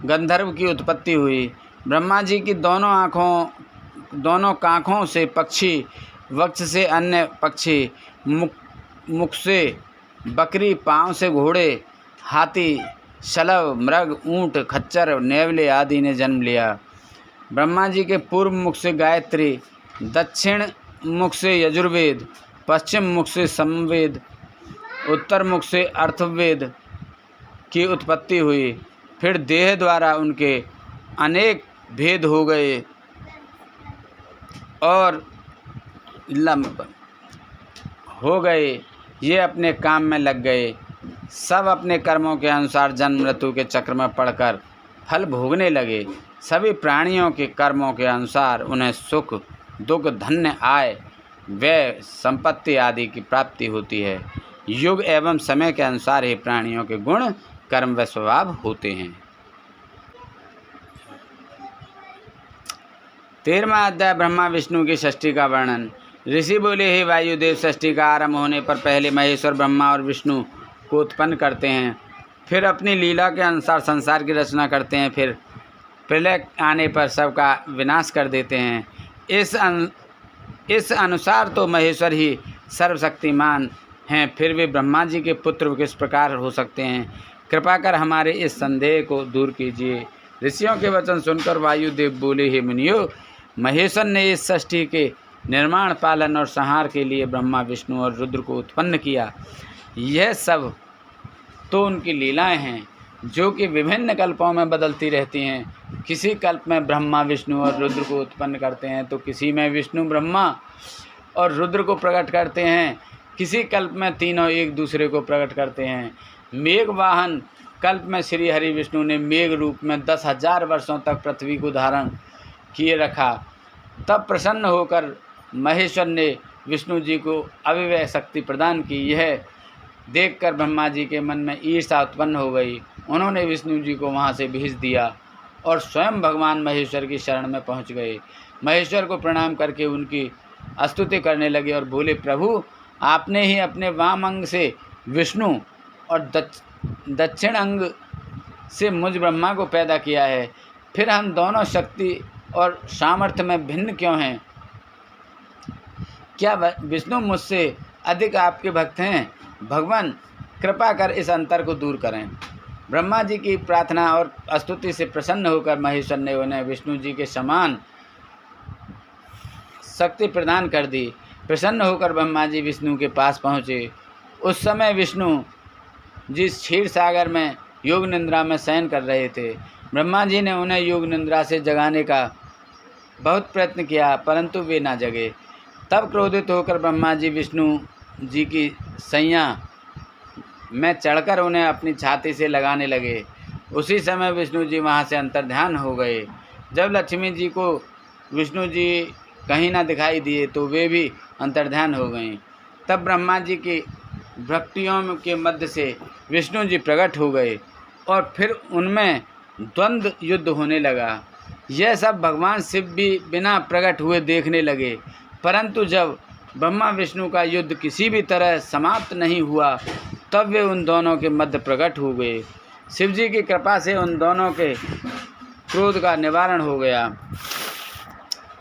Speaker 1: गंधर्व की उत्पत्ति हुई। ब्रह्मा जी की दोनों काखों से पक्षी, वक्ष से अन्य पक्षी, मुख से बकरी, पाँव से घोड़े, हाथी, शलभ, मृग, ऊँट, खच्चर, नेवले आदि ने जन्म लिया। ब्रह्मा जी के पूर्व मुख से गायत्री, दक्षिण मुख से यजुर्वेद, पश्चिम मुख से सामवेद, उत्तर मुख से अर्थवेद की उत्पत्ति हुई। फिर देह द्वारा उनके अनेक भेद हो गए और ये अपने काम में लग गए। सब अपने कर्मों के अनुसार जन्म मृत्यु के चक्र में पड़कर फल भोगने लगे। सभी प्राणियों के कर्मों के अनुसार उन्हें सुख, दुख, धन्य, आय, व्यय, संपत्ति आदि की प्राप्ति होती है। युग एवं समय के अनुसार ही प्राणियों के गुण, कर्म व स्वभाव होते हैं। 13वां अध्याय ब्रह्मा विष्णु की षष्ठी का वर्णन। ऋषि बोले, हे वायुदेव, षष्ठी का आरंभ होने पर पहले महेश्वर ब्रह्मा और विष्णु को उत्पन्न करते हैं। फिर अपनी लीला के अनुसार संसार की रचना करते हैं। फिर प्रलय आने पर सबका विनाश कर देते हैं। इस अनुसार तो महेश्वर ही सर्वशक्तिमान हैं। फिर वे ब्रह्मा जी के पुत्र किस प्रकार हो सकते हैं? कृपा कर हमारे इस संदेह को दूर कीजिए। ऋषियों के वचन सुनकर वायुदेव बोले, हे मुनियों, महेश्वर ने इस सृष्टि के निर्माण, पालन और संहार के लिए ब्रह्मा, विष्णु और रुद्र को उत्पन्न किया। यह सब तो उनकी लीलाएं हैं जो कि विभिन्न कल्पों में बदलती रहती हैं। किसी कल्प में ब्रह्मा, विष्णु और रुद्र को उत्पन्न करते हैं तो किसी में विष्णु, ब्रह्मा और रुद्र को प्रकट करते हैं। किसी कल्प में तीनों एक दूसरे को प्रकट करते हैं। मेघ वाहन कल्प में श्री हरि विष्णु ने मेघ रूप में 10,000 वर्षों तक पृथ्वी को धारण किए रखा। तब प्रसन्न होकर महेश्वर ने विष्णु जी को अव्यय शक्ति प्रदान की। यह देखकर ब्रह्मा जी के मन में ईर्ष्या उत्पन्न हो गई। उन्होंने विष्णु जी को वहाँ से भेज दिया और स्वयं भगवान महेश्वर की शरण में पहुँच गए। महेश्वर को प्रणाम करके उनकी स्तुति करने लगे और बोले, प्रभु, आपने ही अपने वाम अंग से विष्णु और दक्षिण अंग से मुझ ब्रह्मा को पैदा किया है। फिर हम दोनों शक्ति और सामर्थ्य में भिन्न क्यों हैं? क्या विष्णु मुझसे अधिक आपके भक्त हैं? भगवान, कृपा कर इस अंतर को दूर करें। ब्रह्मा जी की प्रार्थना और स्तुति से प्रसन्न होकर महेश्वर ने उन्हें विष्णु जी के समान शक्ति प्रदान कर दी। प्रसन्न होकर ब्रह्मा जी विष्णु के पास पहुँचे। उस समय विष्णु जी क्षीर सागर में योग निद्रा में शयन कर रहे थे। ब्रह्मा जी ने उन्हें योग निद्रा से जगाने का बहुत प्रयत्न किया, परंतु वे ना जगे। तब क्रोधित होकर ब्रह्मा जी विष्णु जी की सैया में चढ़कर उन्हें अपनी छाती से लगाने लगे। उसी समय विष्णु जी वहाँ से अंतर्ध्यान हो गए। जब लक्ष्मी जी को विष्णु जी कहीं ना दिखाई दिए तो वे भी अंतर्ध्यान हो गईं। तब ब्रह्मा जी की भक्तियों के मध्य से विष्णु जी प्रकट हो गए और फिर उनमें द्वंद्व युद्ध होने लगा। यह सब भगवान शिव भी बिना प्रकट हुए देखने लगे, परंतु जब ब्रह्मा विष्णु का युद्ध किसी भी तरह समाप्त नहीं हुआ तब वे उन दोनों के मध्य प्रकट हो गए। शिव जी की कृपा से उन दोनों के क्रोध का निवारण हो गया।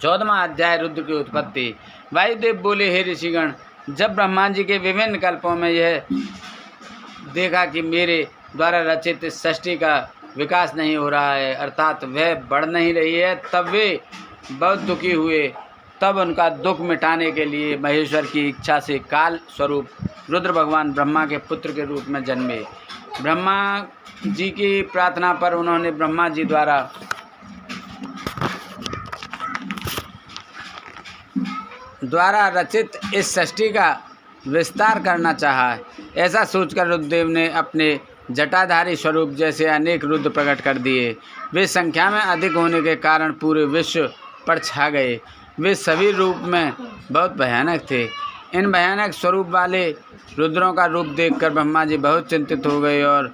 Speaker 1: 14वां अध्याय रुद्र की उत्पत्ति। वायुदेव बोले, हे ऋषिगण, जब ब्रह्मा जी के विभिन्न कल्पों में यह देखा कि मेरे द्वारा रचित सृष्टि का विकास नहीं हो रहा है, अर्थात वह बढ़ नहीं रही है, तब वे बहुत दुखी हुए। तब उनका दुख मिटाने के लिए महेश्वर की इच्छा से काल स्वरूप रुद्र भगवान ब्रह्मा के पुत्र के रूप में जन्मे। ब्रह्मा जी की प्रार्थना पर उन्होंने ब्रह्मा जी द्वारा रचित इस सृष्टि का विस्तार करना चाहा। ऐसा सोचकर रुद्रदेव ने अपने जटाधारी स्वरूप जैसे अनेक रुद्र प्रकट कर दिए। वे संख्या में अधिक होने के कारण पूरे विश्व पर छा गए। वे सभी रूप में बहुत भयानक थे। इन भयानक स्वरूप वाले रुद्रों का रूप देखकर ब्रह्मा जी बहुत चिंतित हो गए और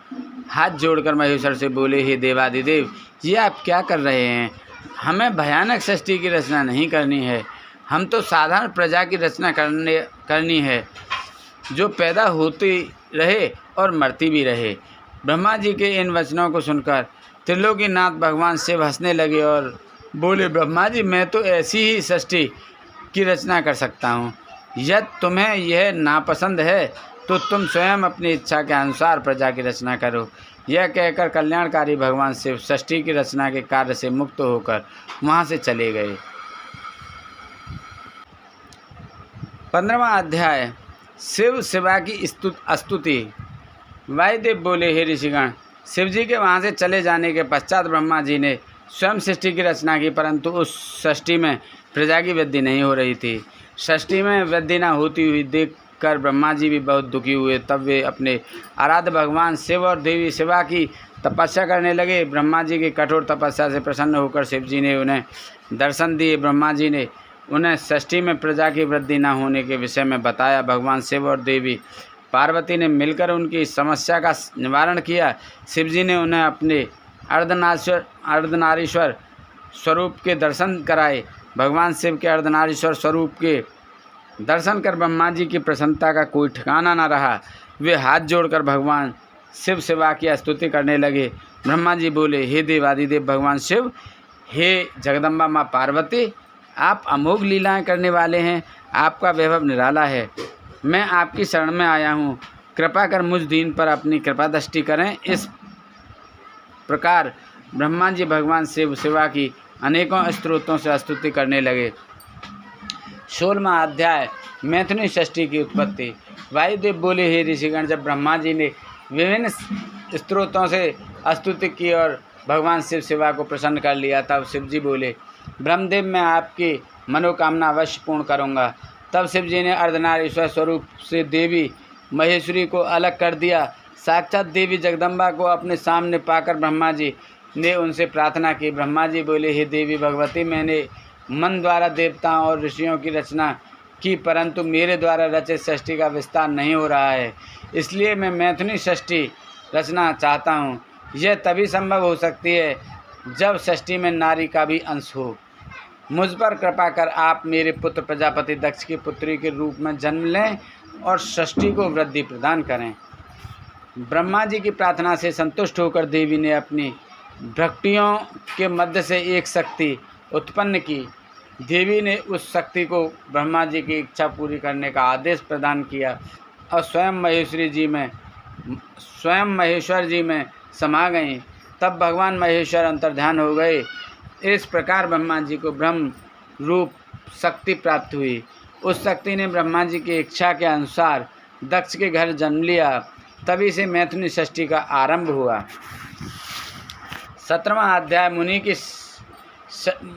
Speaker 1: हाथ जोड़कर महेश्वर से बोले, हे देवादिदेव, ये आप क्या कर रहे हैं? हमें भयानक सृष्टि की रचना नहीं करनी है, हम तो साधारण प्रजा की रचना करनी है जो पैदा होती रहे और मरती भी रहे। ब्रह्मा जी के इन वचनों को सुनकर त्रिलोकीनाथ भगवान शिव हंसने लगे और बोले, ब्रह्मा जी, मैं तो ऐसी ही सृष्टि की रचना कर सकता हूँ। यदि तुम्हें यह नापसंद है तो तुम स्वयं अपनी इच्छा के अनुसार प्रजा की रचना करो। यह कहकर कल्याणकारी भगवान शिव सृष्टि की रचना के कार्य से मुक्त होकर वहाँ से चले गए। 15वां अध्याय शिव शिवा की स्तुति। वायुदेव बोले, हे ऋषिगण, शिव जी के वहाँ से चले जाने के पश्चात ब्रह्मा जी ने स्वयं सृष्टि की रचना की, परंतु उस सृष्टि में प्रजा की वृद्धि नहीं हो रही थी। सृष्टि में वृद्धि न होती हुई देखकर ब्रह्मा जी भी बहुत दुखी हुए। तब वे अपने आराध्य भगवान शिव और देवी शिवा की तपस्या करने लगे। ब्रह्मा जी की कठोर तपस्या से प्रसन्न होकर शिव जी ने उन्हें दर्शन दिए। ब्रह्मा जी ने उन्हें सृष्टि में प्रजा की वृद्धि न होने के विषय में बताया। भगवान शिव और देवी पार्वती ने मिलकर उनकी समस्या का निवारण किया। शिव जी ने उन्हें अपने अर्धनारीश्वर स्वरूप के दर्शन कराए। भगवान शिव के अर्धनारीश्वर स्वरूप के दर्शन कर ब्रह्मा जी की प्रसन्नता का कोई ठिकाना न रहा। वे हाथ जोड़कर भगवान शिव शिवा की स्तुति करने लगे। ब्रह्मा जी बोले, हे देवादिदेव भगवान शिव, हे जगदम्बा माँ पार्वती, आप अमोघ लीलाएं करने वाले हैं, आपका वैभव निराला है। मैं आपकी शरण में आया हूँ, कृपा कर मुझ दीन पर अपनी कृपा दृष्टि करें। इस प्रकार ब्रह्मा जी भगवान शिव शिवा की अनेकों स्त्रोतों से स्तुति करने लगे। 16वां अध्याय मैथुनी षष्ठी की उत्पत्ति। वायुदेव बोले, हे ऋषिगण, जब ब्रह्मा जी ने विभिन्न स्त्रोतों से स्तुति की और भगवान शिव शिवा को प्रसन्न कर लिया, तब शिव जी बोले, ब्रह्मदेव, मैं आपकी मनोकामना अवश्य पूर्ण करूँगा। तब शिव जी ने अर्धनारीश्वर स्वरूप से देवी महेश्वरी को अलग कर दिया। साक्षात देवी जगदम्बा को अपने सामने पाकर ब्रह्मा जी ने उनसे प्रार्थना की। ब्रह्मा जी बोले, हे देवी भगवती, मैंने मन द्वारा देवताओं और ऋषियों की रचना की, परंतु मेरे द्वारा रचित सृष्टि का विस्तार नहीं हो रहा है, इसलिए मैं मैथुनी सृष्टि रचना चाहता हूँ। यह तभी संभव हो सकती है जब सृष्टि में नारी का भी अंश हो। मुझ पर कृपा कर आप मेरे पुत्र प्रजापति दक्ष की पुत्री के रूप में जन्म लें और सृष्टि को वृद्धि प्रदान करें। ब्रह्मा जी की प्रार्थना से संतुष्ट होकर देवी ने अपनी भक्तियों के मध्य से एक शक्ति उत्पन्न की। देवी ने उस शक्ति को ब्रह्मा जी की इच्छा पूरी करने का आदेश प्रदान किया और स्वयं महेश्वर जी में समा गईं। तब भगवान महेश्वर अंतर्ध्यान हो गए। इस प्रकार ब्रह्मा जी को ब्रह्म रूप शक्ति प्राप्त हुई। उस शक्ति ने ब्रह्मा जी की इच्छा के अनुसार दक्ष के घर जन्म लिया। तभी से मैथुनी षष्ठी का आरंभ हुआ। 17वां अध्याय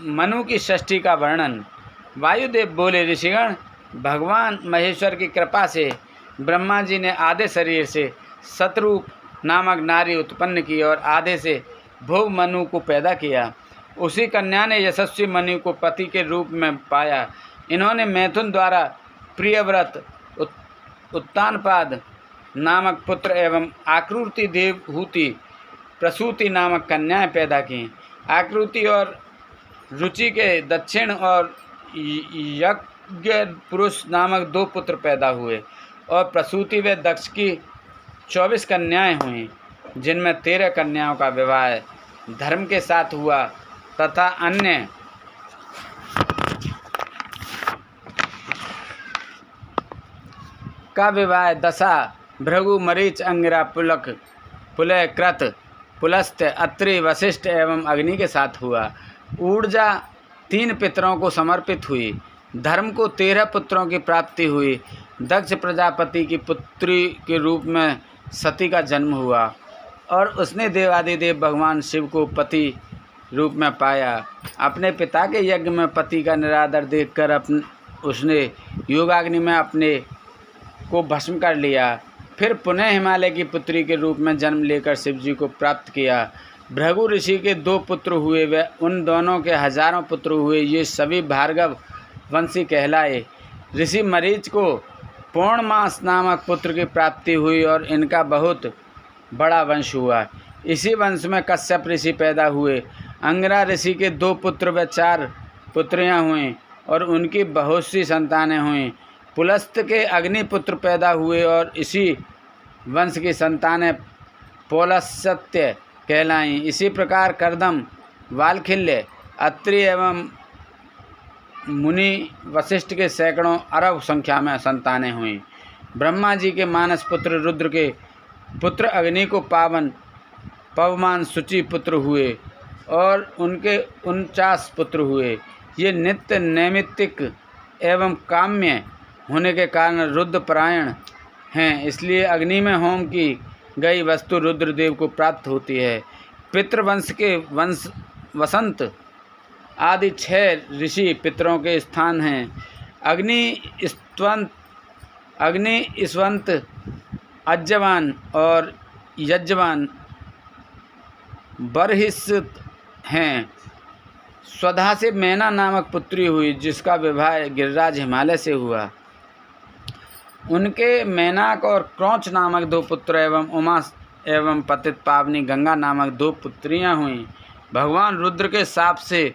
Speaker 1: मनु की षष्ठी का वर्णन। वायुदेव बोले, ऋषिगण, भगवान महेश्वर की कृपा से ब्रह्मा जी ने आधे शरीर से शतरूप नामक नारी उत्पन्न की और आधे से भोग मनु को पैदा किया। उसी कन्या ने यशस्वी मनु को पति के रूप में पाया। इन्होंने मैथुन द्वारा प्रियव्रत, उत्तानपाद नामक पुत्र एवं आकृति देवहूति प्रसूति नामक कन्याएं पैदा की। आकृति और रुचि के दक्षिण और यज्ञ पुरुष नामक 2 पुत्र पैदा हुए और प्रसूति व दक्ष की 24 कन्याएं हुईं, जिनमें 13 कन्याओं का विवाह धर्म के साथ हुआ तथा अन्य का विवाह दशा, भृगु, मरीच, अंगिरा, पुलक, पुलय, कृत, पुलस्त्य, अत्रि, वशिष्ठ एवं अग्नि के साथ हुआ। ऊर्जा 3 पितरों को समर्पित हुई। धर्म को 13 पुत्रों की प्राप्ति हुई। दक्ष प्रजापति की पुत्री के रूप में सती का जन्म हुआ और उसने देवादिदेव भगवान शिव को पति रूप में पाया। अपने पिता के यज्ञ में पति का निरादर देखकर उसने योगाग्नि में अपने को भस्म कर लिया। फिर पुनः हिमालय की पुत्री के रूप में जन्म लेकर शिव जी को प्राप्त किया। भृगु ऋषि के 2 पुत्र हुए, वे उन दोनों के हजारों पुत्र हुए। ये सभी भार्गव वंशी कहलाए। ऋषि मरीच को पौर्णमास नामक पुत्र की प्राप्ति हुई और इनका बहुत बड़ा वंश हुआ। इसी वंश में कश्यप ऋषि पैदा हुए। अंगिरा ऋषि के 2 पुत्र व 4 पुत्रियां हुईं और उनकी बहुत सी संतानें हुईं। पुलस्त के अग्निपुत्र पैदा हुए और इसी वंश की संतानें पौलस्त्य कहलाईं। इसी प्रकार कर्दम, वालखिल्य, अत्रि एवं मुनि वशिष्ठ के सैकड़ों अरब संख्या में संतानें हुईं। ब्रह्मा जी के मानस पुत्र रुद्र के पुत्र अग्नि को पवमान शुचि पुत्र हुए और उनके 49 पुत्र हुए। ये नित्य नैमित्तिक एवं काम्य होने के कारण रुद्रपरायण हैं, इसलिए अग्नि में होम की गई वस्तु रुद्रदेव को प्राप्त होती है। पितृवंश के वसंत आदि 6 ऋषि पितरों के स्थान हैं। अग्नि ईश्वंत, अज्जवान और यज्जवान बरहिस्सत हैं। स्वधा से मैना नामक पुत्री हुई, जिसका विवाह गिरिराज हिमालय से हुआ। उनके मैनाक और क्रौच नामक 2 पुत्र एवं उमा एवं पतित पावनी गंगा नामक 2 पुत्रियां हुईं। भगवान रुद्र के शाप से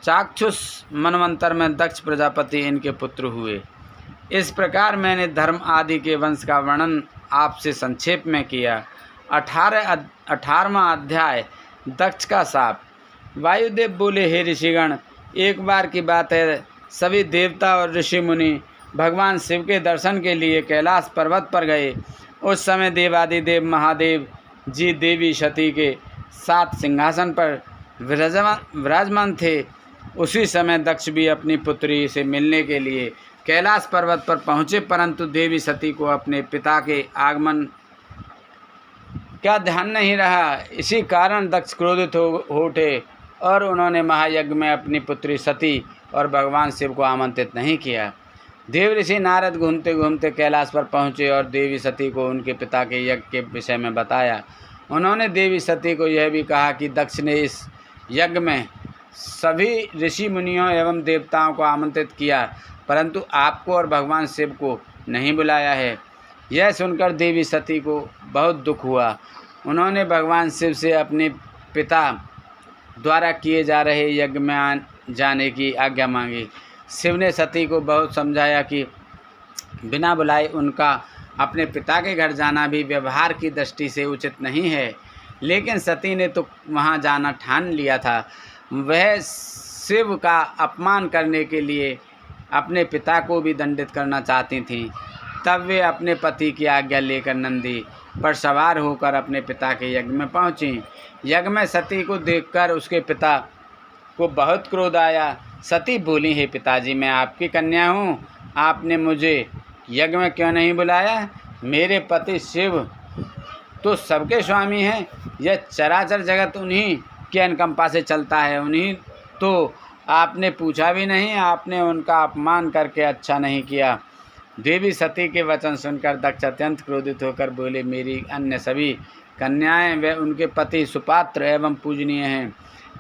Speaker 1: चाक्षुष मनवंतर में दक्ष प्रजापति इनके पुत्र हुए। इस प्रकार मैंने धर्म आदि के वंश का वर्णन आपसे संक्षेप में किया। 18वां अध्याय दक्ष का शाप। वायुदेव बोले, हे ऋषिगण, एक बार की बात है, सभी देवता और ऋषि मुनि भगवान शिव के दर्शन के लिए कैलाश पर्वत पर गए। उस समय देवादिदेव महादेव जी देवी सती के साथ सिंहासन पर विराजमान थे। उसी समय दक्ष भी अपनी पुत्री से मिलने के लिए कैलाश पर्वत पर पहुँचे, परंतु देवी सती को अपने पिता के आगमन का ध्यान नहीं रहा। इसी कारण दक्ष क्रोधित हो उठे और उन्होंने महायज्ञ में अपनी पुत्री सती और भगवान शिव को आमंत्रित नहीं किया। देव ऋषि नारद घूमते घूमते कैलाश पर पहुँचे और देवी सती को उनके पिता के यज्ञ के विषय में बताया। उन्होंने देवी सती को यह भी कहा कि दक्ष ने इस यज्ञ में सभी ऋषि मुनियों एवं देवताओं को आमंत्रित किया, परंतु आपको और भगवान शिव को नहीं बुलाया है। यह सुनकर देवी सती को बहुत दुख हुआ। उन्होंने भगवान शिव से अपने पिता द्वारा किए जा रहे यज्ञ में जाने की आज्ञा मांगी। शिव ने सती को बहुत समझाया कि बिना बुलाए उनका अपने पिता के घर जाना भी व्यवहार की दृष्टि से उचित नहीं है, लेकिन सती ने तो वहां जाना ठान लिया था। वह शिव का अपमान करने के लिए अपने पिता को भी दंडित करना चाहती थीं। तब वे अपने पति की आज्ञा लेकर नंदी पर सवार होकर अपने पिता के यज्ञ में पहुँची। यज्ञ में सती को देखकर उसके पिता को बहुत क्रोध आया। सती बोली, हे पिताजी, मैं आपकी कन्या हूँ, आपने मुझे यज्ञ में क्यों नहीं बुलाया? मेरे पति शिव तो सबके स्वामी हैं। यह चराचर जगत उन्हीं के अनुकंपा से चलता है। उन्हीं तो आपने पूछा भी नहीं। आपने उनका अपमान करके अच्छा नहीं किया। देवी सती के वचन सुनकर दक्ष अत्यंत क्रोधित होकर बोले, मेरी अन्य सभी कन्याएं व उनके पति सुपात्र एवं पूजनीय हैं।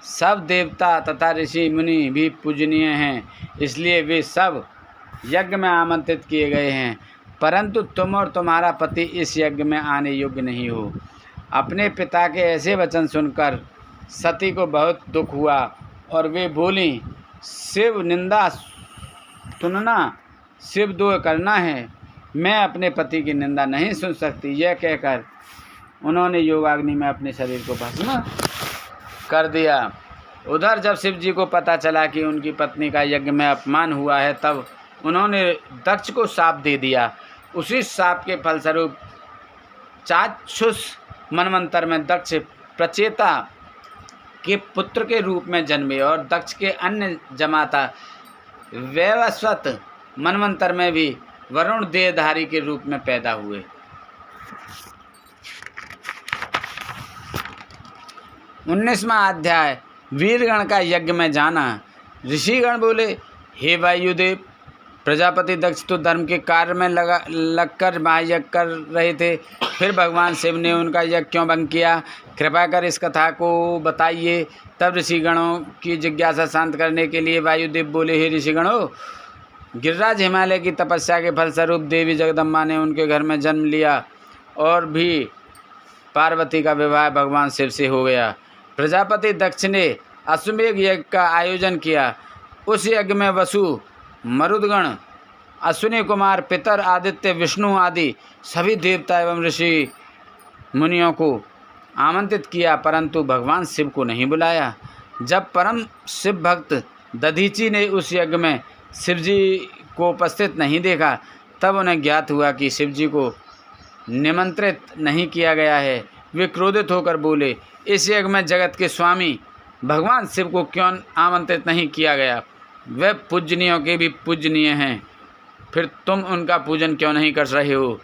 Speaker 1: सब देवता तथा ऋषि मुनि भी पूजनीय हैं, इसलिए वे सब यज्ञ में आमंत्रित किए गए हैं, परंतु तुम और तुम्हारा पति इस यज्ञ में आने योग्य नहीं हो। अपने पिता के ऐसे वचन सुनकर सती को बहुत दुख हुआ और वे बोली, शिव निंदा सुनना, शिव द्रोह करना है, मैं अपने पति की निंदा नहीं सुन सकती। यह कहकर उन्होंने योगाग्नि में अपने शरीर को भस्म कर दिया। उधर जब शिव जी को पता चला कि उनकी पत्नी का यज्ञ में अपमान हुआ है, तब उन्होंने दक्ष को शाप दे दिया। उसी शाप के फलस्वरूप चाक्षुष मनवंतर में दक्ष प्रचेता के पुत्र के रूप में जन्मे और दक्ष के अन्य जमाता वैवस्वत मनवंतर में भी वरुण देहधारी के रूप में पैदा हुए। 19वां अध्याय वीरगण का यज्ञ में जाना। ऋषिगण बोले, हे वायुदेव, प्रजापति दक्ष तो धर्म के कार्य में लगकर महायज्ञ कर रहे थे, फिर भगवान शिव ने उनका यज्ञ क्यों भंग किया? कृपा कर इस कथा को बताइए। तब ऋषिगणों की जिज्ञासा शांत करने के लिए वायुदेव बोले, हे ऋषिगणों, गिरिराज हिमालय की तपस्या के फलस्वरूप देवी जगदम्बा ने उनके घर में जन्म लिया और भी पार्वती का विवाह भगवान शिव से हो गया। प्रजापति दक्ष ने अश्वमेध यज्ञ का आयोजन किया। उस यज्ञ में वसु, मरुदगण, अश्विनी कुमार, पितर, आदित्य, विष्णु आदि सभी देवता एवं ऋषि मुनियों को आमंत्रित किया, परंतु भगवान शिव को नहीं बुलाया। जब परम शिव भक्त दधीची ने उस यज्ञ में शिवजी को उपस्थित नहीं देखा, तब उन्हें ज्ञात हुआ कि शिवजी को निमंत्रित नहीं किया गया है। वे क्रोधित होकर बोले, इस यज्ञ में जगत के स्वामी भगवान शिव को क्यों आमंत्रित नहीं किया गया? वे पूजनीयों के भी पूजनीय हैं, फिर तुम उनका पूजन क्यों नहीं कर रहे हो?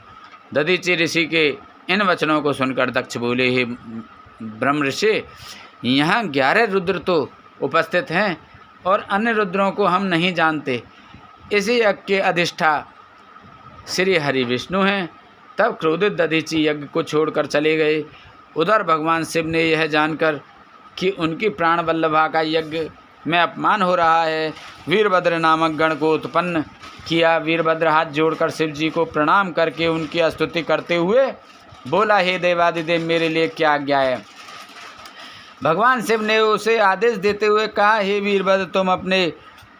Speaker 1: दधीची ऋषि के इन वचनों को सुनकर दक्ष बोले, हे ब्रह्म ऋषि, यहाँ 11 रुद्र तो उपस्थित हैं और अन्य रुद्रों को हम नहीं जानते। इसी यज्ञ के अधिष्ठा श्री हरि विष्णु हैं। तब क्रोधित दधीची यज्ञ को छोड़कर चले गए। उधर भगवान शिव ने यह जानकर कि उनकी प्राण वल्लभा का यज्ञ में अपमान हो रहा है, वीरभद्र नामक गण को उत्पन्न किया। वीरभद्र हाथ जोड़कर शिव जी को प्रणाम करके उनकी स्तुति करते हुए बोला, हे देवादिदेव, मेरे लिए क्या आज्ञा है? भगवान शिव ने उसे आदेश देते हुए कहा, हे वीरभद्र, तुम अपने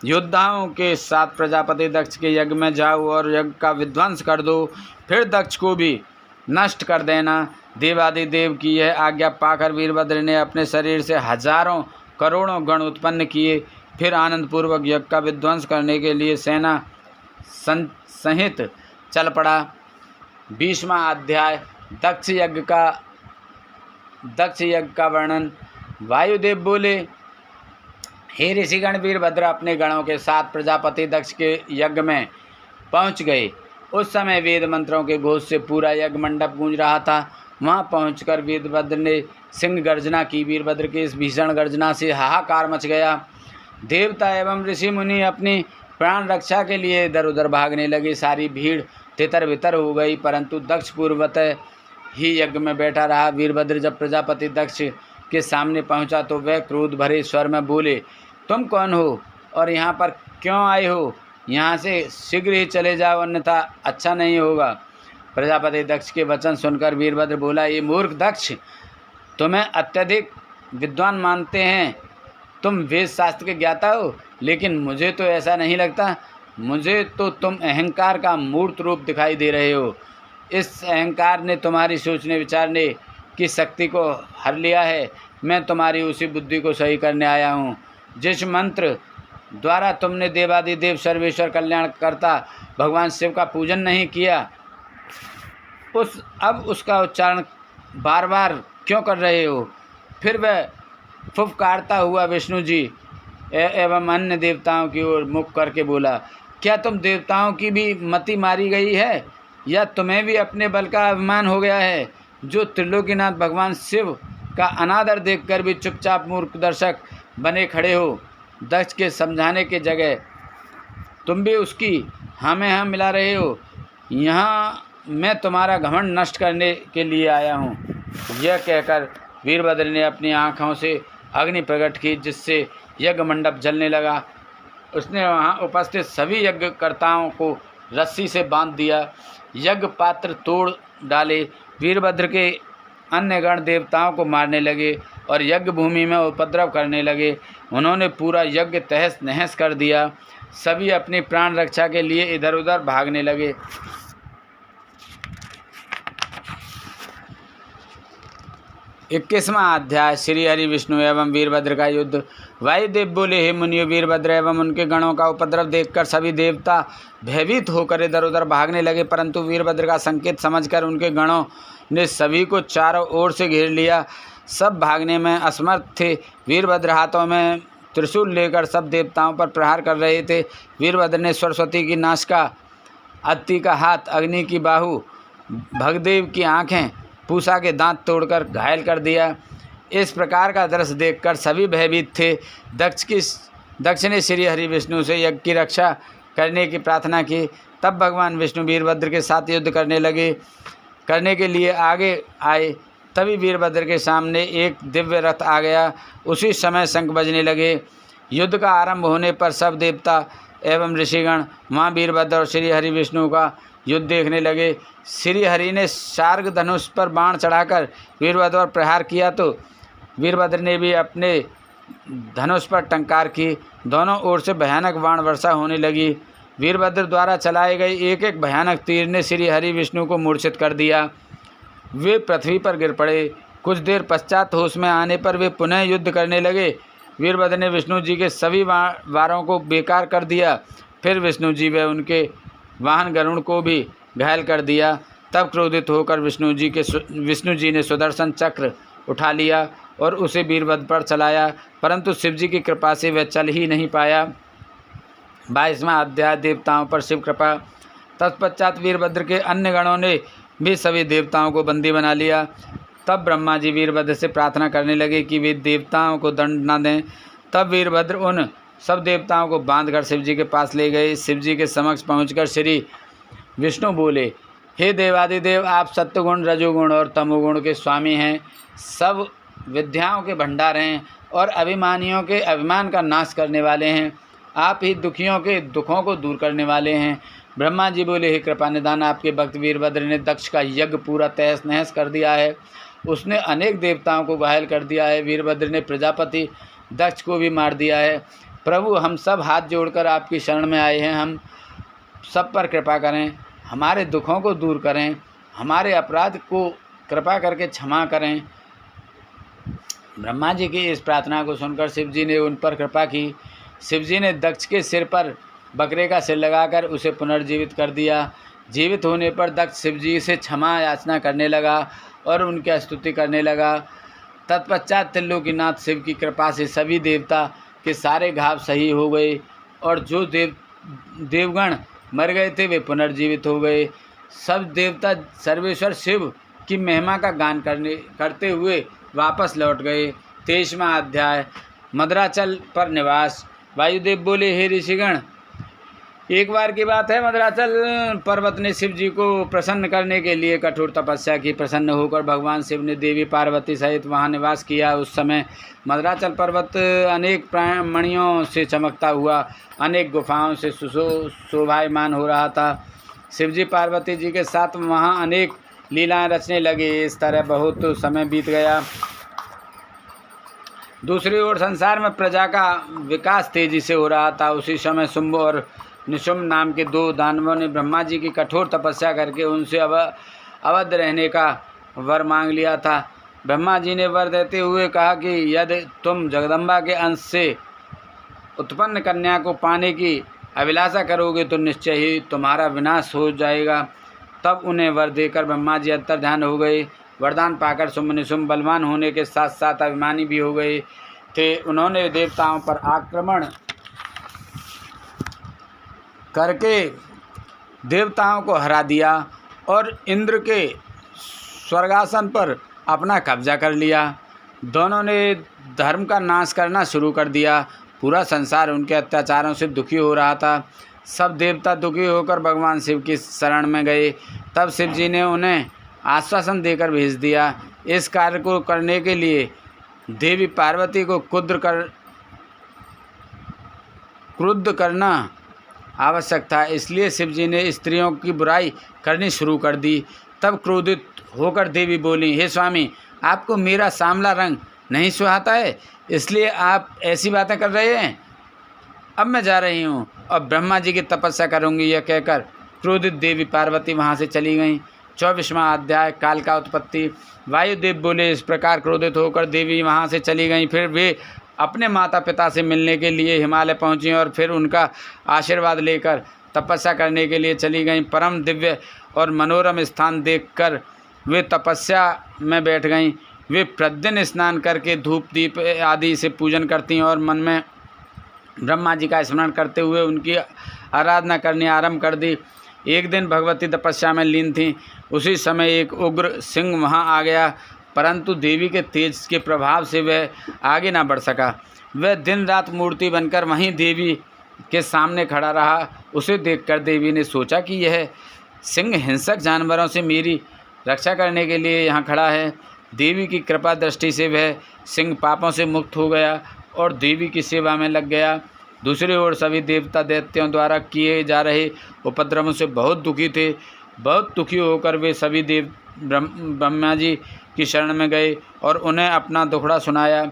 Speaker 1: योद्धाओं के साथ प्रजापति दक्ष के यज्ञ में जाओ और यज्ञ का विध्वंस कर दो, फिर दक्ष को भी नष्ट कर देना। देवादिदेव की यह आज्ञा पाकर वीरभद्र ने अपने शरीर से हजारों करोड़ों गण उत्पन्न किए। फिर आनंदपूर्वक यज्ञ का विध्वंस करने के लिए सेना सहित चल पड़ा। 20वां अध्याय दक्ष यज्ञ का वर्णन। वायुदेव बोले, हे ऋषिगण, वीरभद्र अपने गणों के साथ प्रजापति दक्ष के यज्ञ में पहुंच गए। उस समय वेद मंत्रों के घोष से पूरा यज्ञ मंडप गूंज रहा था। वहां पहुंचकर वीरभद्र ने सिंह गर्जना की। वीरभद्र की इस भीषण गर्जना से हाहाकार मच गया। देवता एवं ऋषि मुनि अपनी प्राण रक्षा के लिए इधर उधर भागने लगे। सारी भीड़ तितर बितर हो गई, परंतु दक्ष पूर्वतः ही यज्ञ में बैठा रहा। वीरभद्र जब प्रजापति दक्ष के सामने पहुंचा तो वह क्रोध भरे स्वर में बोले, तुम कौन हो और यहाँ पर क्यों आए हो? यहाँ से शीघ्र ही चले जाओ, अन्यथा अच्छा नहीं होगा। प्रजापति दक्ष के वचन सुनकर वीरभद्र बोला, ये मूर्ख दक्ष, तुम्हें अत्यधिक विद्वान मानते हैं। तुम वेद शास्त्र के ज्ञाता हो, लेकिन मुझे तो ऐसा नहीं लगता। मुझे तो तुम अहंकार का मूर्त रूप दिखाई दे रहे हो। इस अहंकार ने तुम्हारी सोचने विचारने की शक्ति को हर लिया है। मैं तुम्हारी उसी बुद्धि को सही करने आया हूँ जिस मंत्र द्वारा तुमने देवादिदेव सर्वेश्वर कल्याणकर्ता भगवान शिव का पूजन नहीं किया, अब उसका उच्चारण बार बार क्यों कर रहे हो? फिर वह फुफकारता हुआ विष्णु जी एवं अन्य देवताओं की ओर मुख करके बोला, क्या तुम देवताओं की भी मति मारी गई है, या तुम्हें भी अपने बल का अभिमान हो गया है, जो त्रिलोकीनाथ भगवान शिव का अनादर देखकर भी चुपचाप मूर्ख दर्शक बने खड़े हो? दक्ष के समझाने के जगह तुम भी उसकी हाँ में हाँ मिला रहे हो। यहाँ मैं तुम्हारा घमंड नष्ट करने के लिए आया हूँ। यह कहकर वीरभद्र ने अपनी आँखों से अग्नि प्रकट की, जिससे यज्ञ मंडप जलने लगा। उसने वहाँ उपस्थित सभी यज्ञकर्ताओं को रस्सी से बांध दिया। यज्ञ पात्र तोड़ डाले। वीरभद्र के अन्य गण देवताओं को मारने लगे और यज्ञ भूमि में उपद्रव करने लगे। उन्होंने पूरा यज्ञ तहस नहस कर दिया। सभी अपनी प्राण रक्षा के लिए इधर उधर भागने लगे। 21वां अध्याय श्री हरि विष्णु एवं वीरभद्र का युद्ध। वायुदेव बोले, हे मुनियों, वीरभद्र एवं उनके गणों का उपद्रव देखकर सभी देवता भयभीत होकर इधर उधर भागने लगे, परंतु वीरभद्र का संकेत समझकर उनके गणों ने सभी को चारों ओर से घेर लिया। सब भागने में असमर्थ थे। वीरभद्र हाथों में त्रिशूल लेकर सब देवताओं पर प्रहार कर रहे थे। वीरभद्र ने सरस्वती की नासिका, अत्ति का हाथ, अग्नि की बाहु, भगदेव की आँखें, पूषा के दांत तोड़कर घायल कर दिया। इस प्रकार का दृश्य देखकर सभी भयभीत थे। दक्ष ने श्री हरि विष्णु से यज्ञ की रक्षा करने की प्रार्थना की। तब भगवान विष्णु वीरभद्र के साथ युद्ध करने के लिए आगे आए। तभी वीरभद्र के सामने एक दिव्य रथ आ गया। उसी समय शंख बजने लगे। युद्ध का आरंभ होने पर सब देवता एवं ऋषिगण वहाँ वीरभद्र और श्री हरि विष्णु का युद्ध देखने लगे। श्री हरि ने शार्ग धनुष पर बाण चढ़ाकर वीरभद्र पर प्रहार किया तो वीरभद्र ने भी अपने धनुष पर टंकार की। दोनों ओर से भयानक बाण वर्षा होने लगी। वीरभद्र द्वारा चलाए गए एक एक भयानक तीर ने श्री हरि विष्णु को मूर्छित कर दिया। वे पृथ्वी पर गिर पड़े। कुछ देर पश्चात होश में आने पर वे पुनः युद्ध करने लगे। वीरभद्र ने विष्णु जी के सभी वारों को बेकार कर दिया। फिर विष्णु जी व उनके वाहन गरुड़ को भी घायल कर दिया। तब क्रोधित होकर विष्णु जी ने सुदर्शन चक्र उठा लिया और उसे वीरभद्र पर चलाया, परंतु शिव जी की कृपा से वह चल ही नहीं पाया। 22वां अध्याय देवताओं पर शिव कृपा। तत्पश्चात वीरभद्र के अन्य गणों ने भी सभी देवताओं को बंदी बना लिया। तब ब्रह्मा जी वीरभद्र से प्रार्थना करने लगे कि वे देवताओं को दंड न दें। तब वीरभद्र उन सब देवताओं को बांधकर शिव जी के पास ले गए। शिव जी के समक्ष पहुंचकर श्री विष्णु बोले, हे देवादिदेव, आप सत्वगुण, रजोगुण और तमोगुण के स्वामी हैं, सब विद्याओं के भंडार हैं और अभिमानियों के अभिमान का नाश करने वाले हैं। आप ही दुखियों के दुखों को दूर करने वाले हैं। ब्रह्मा जी बोले, हे कृपा निधान, आपके भक्त वीरभद्र ने दक्ष का यज्ञ पूरा तहस नहस कर दिया है। उसने अनेक देवताओं को घायल कर दिया है। वीरभद्र ने प्रजापति दक्ष को भी मार दिया है। प्रभु, हम सब हाथ जोड़कर आपकी शरण में आए हैं। हम सब पर कृपा करें, हमारे दुखों को दूर करें, हमारे अपराध को कृपा करके क्षमा करें। ब्रह्मा जी की इस प्रार्थना को सुनकर शिव जी ने उन पर कृपा की। शिव जी ने दक्ष के सिर पर बकरे का सिर लगाकर उसे पुनर्जीवित कर दिया। जीवित होने पर दक्ष शिव जी से क्षमा याचना करने लगा और उनकी स्तुति करने लगा। तत्पश्चात त्रिलोकीनाथ शिव की कृपा से सभी देवता के सारे घाव सही हो गए और जो देवगण मर गए थे वे पुनर्जीवित हो गए। सब देवता सर्वेश्वर शिव की महिमा का गान करते हुए वापस लौट गए। 23वां अध्याय मद्राचल पर निवास। वायुदेव बोले, हे ऋषिगण, एक बार की बात है, मद्राचल पर्वत ने शिव जी को प्रसन्न करने के लिए कठोर तपस्या की। प्रसन्न होकर भगवान शिव ने देवी पार्वती सहित वहां निवास किया। उस समय मद्राचल पर्वत अनेक मणियों से चमकता हुआ अनेक गुफाओं से शोभायमान हो रहा था। शिव जी पार्वती जी के साथ वहां अनेक लीलाएं रचने लगे। इस तरह बहुत समय बीत गया। दूसरी ओर संसार में प्रजा का विकास तेजी से हो रहा था। उसी समय शुंभ और निशुंभ नाम के दो दानवों ने ब्रह्मा जी की कठोर तपस्या करके उनसे अवध रहने का वर मांग लिया था। ब्रह्मा जी ने वर देते हुए कहा कि यदि तुम जगदम्बा के अंश से उत्पन्न कन्या को पाने की अभिलाषा करोगे तो निश्चय ही तुम्हारा विनाश हो जाएगा। तब उन्हें वर देकर ब्रह्मा जी अंतर्ध्यान हो गए। वरदान पाकर शुंभ निशुंभ बलवान होने के साथ साथ अभिमानी भी हो गए थे। उन्होंने देवताओं पर आक्रमण करके देवताओं को हरा दिया और इंद्र के स्वर्गासन पर अपना कब्जा कर लिया। दोनों ने धर्म का नाश करना शुरू कर दिया। पूरा संसार उनके अत्याचारों से दुखी हो रहा था। सब देवता दुखी होकर भगवान शिव की शरण में गए। तब शिव जी ने उन्हें आश्वासन देकर भेज दिया। इस कार्य को करने के लिए देवी पार्वती को क्रुद्ध करना आवश्यक था, इसलिए शिव जी ने स्त्रियों की बुराई करनी शुरू कर दी। तब क्रोधित होकर देवी बोली, हे स्वामी, आपको मेरा सांवला रंग नहीं सुहाता है, इसलिए आप ऐसी बातें कर रहे हैं। अब मैं जा रही हूँ और ब्रह्मा जी की तपस्या करूँगी। यह कहकर क्रोधित देवी पार्वती वहाँ से चली गईं। 24वां अध्याय काल का उत्पत्ति। वायुदेव बोले, इस प्रकार क्रोधित होकर देवी वहाँ से चली गईं। फिर वे अपने माता पिता से मिलने के लिए हिमालय पहुँची और फिर उनका आशीर्वाद लेकर तपस्या करने के लिए चली गईं। परम दिव्य और मनोरम स्थान देखकर वे तपस्या में बैठ गईं। वे प्रतिदिन स्नान करके धूप दीप आदि से पूजन करती और मन में ब्रह्मा जी का स्मरण करते हुए उनकी आराधना करनी आरंभ कर दी। एक दिन भगवती तपस्या में लीन थीं। उसी समय एक उग्र सिंह वहां आ गया, परंतु देवी के तेज के प्रभाव से वह आगे ना बढ़ सका। वह दिन रात मूर्ति बनकर वहीं देवी के सामने खड़ा रहा। उसे देखकर देवी ने सोचा कि यह सिंह हिंसक जानवरों से मेरी रक्षा करने के लिए यहाँ खड़ा है। देवी की कृपा दृष्टि से वह सिंह पापों से मुक्त हो गया और देवी की सेवा में लग गया। दूसरी ओर सभी देवता दैत्यों द्वारा किए जा रहे उपद्रवों से बहुत दुखी थे। बहुत दुखी होकर वे सभी देव ब्रह्मा जी की शरण में गए और उन्हें अपना दुखड़ा सुनाया।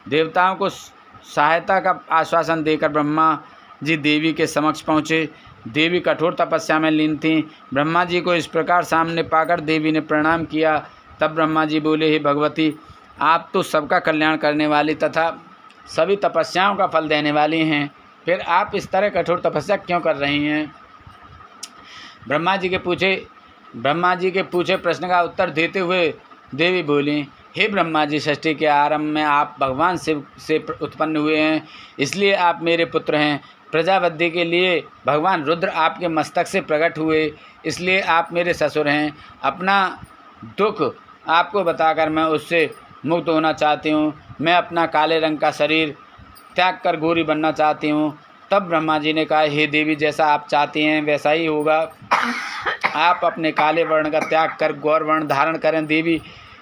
Speaker 1: देवताओं को सहायता का आश्वासन देकर ब्रह्मा जी देवी के समक्ष पहुँचे। देवी कठोर तपस्या में लीन थीं। ब्रह्मा जी को इस प्रकार सामने पाकर देवी ने प्रणाम किया। तब ब्रह्मा जी बोले, हे भगवती, आप तो सबका कल्याण करने वाली तथा सभी तपस्याओं का फल देने वाली हैं, फिर आप इस तरह कठोर तपस्या क्यों कर रही हैं? ब्रह्मा जी के पूछे प्रश्न का उत्तर देते हुए देवी बोली, हे ब्रह्मा जी, सृष्टि के आरंभ में आप भगवान शिव से उत्पन्न हुए हैं, इसलिए आप मेरे पुत्र हैं। प्रजावृद्धि के लिए भगवान रुद्र आपके मस्तक से प्रकट हुए, इसलिए आप मेरे ससुर हैं। अपना दुख आपको बताकर मैं उससे मुक्त होना चाहती हूँ। मैं अपना काले रंग का शरीर त्याग कर गोरी बनना चाहती हूँ। तब ब्रह्मा जी ने कहा, हे देवी, जैसा आप चाहती हैं वैसा ही होगा। आप अपने काले वर्ण का त्याग कर गौर वर्ण धारण करें। देवी,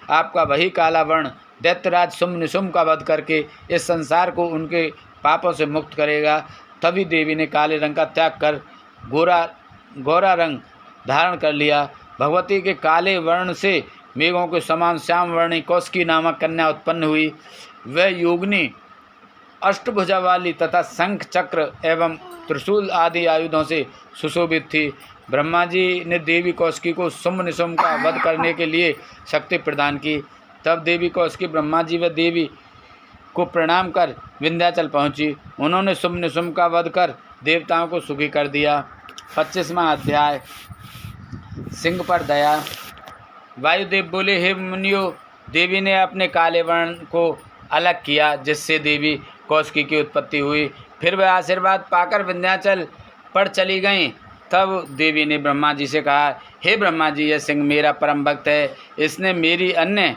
Speaker 1: आपका वही काला वर्ण दैत्यराज शुम्भ निशुम्भ का वध करके इस संसार को उनके पापों से मुक्त करेगा। तभी देवी ने काले रंग का त्याग कर गोरा रंग धारण कर लिया। भगवती के काले वर्ण से मेघों के समान श्याम वर्णी कौशिकी नामक कन्या उत्पन्न हुई। वह योगिनी अष्टभुजा वाली तथा शंख चक्र एवं त्रिशूल आदि आयुधों से सुशोभित थी। ब्रह्मा जी ने देवी कौशिकी को शुम्भ निशुम्भ का वध करने के लिए शक्ति प्रदान की। तब देवी कौशिकी ब्रह्मा जी व देवी को प्रणाम कर विंध्याचल पहुंची। उन्होंने शुम्भ निशुम्भ का वध कर देवताओं को सुखी कर दिया। 25वां अध्याय, सिंह पर दया। वायुदेव बोले, हे मुनियों, देवी ने अपने काले वर्ण को अलग किया, जिससे देवी कौशिकी की उत्पत्ति हुई। फिर वह आशीर्वाद पाकर विंध्याचल पर चली गईं। तब देवी ने ब्रह्मा जी से कहा, हे ब्रह्मा जी, यह सिंह मेरा परम भक्त है। इसने मेरी अन्य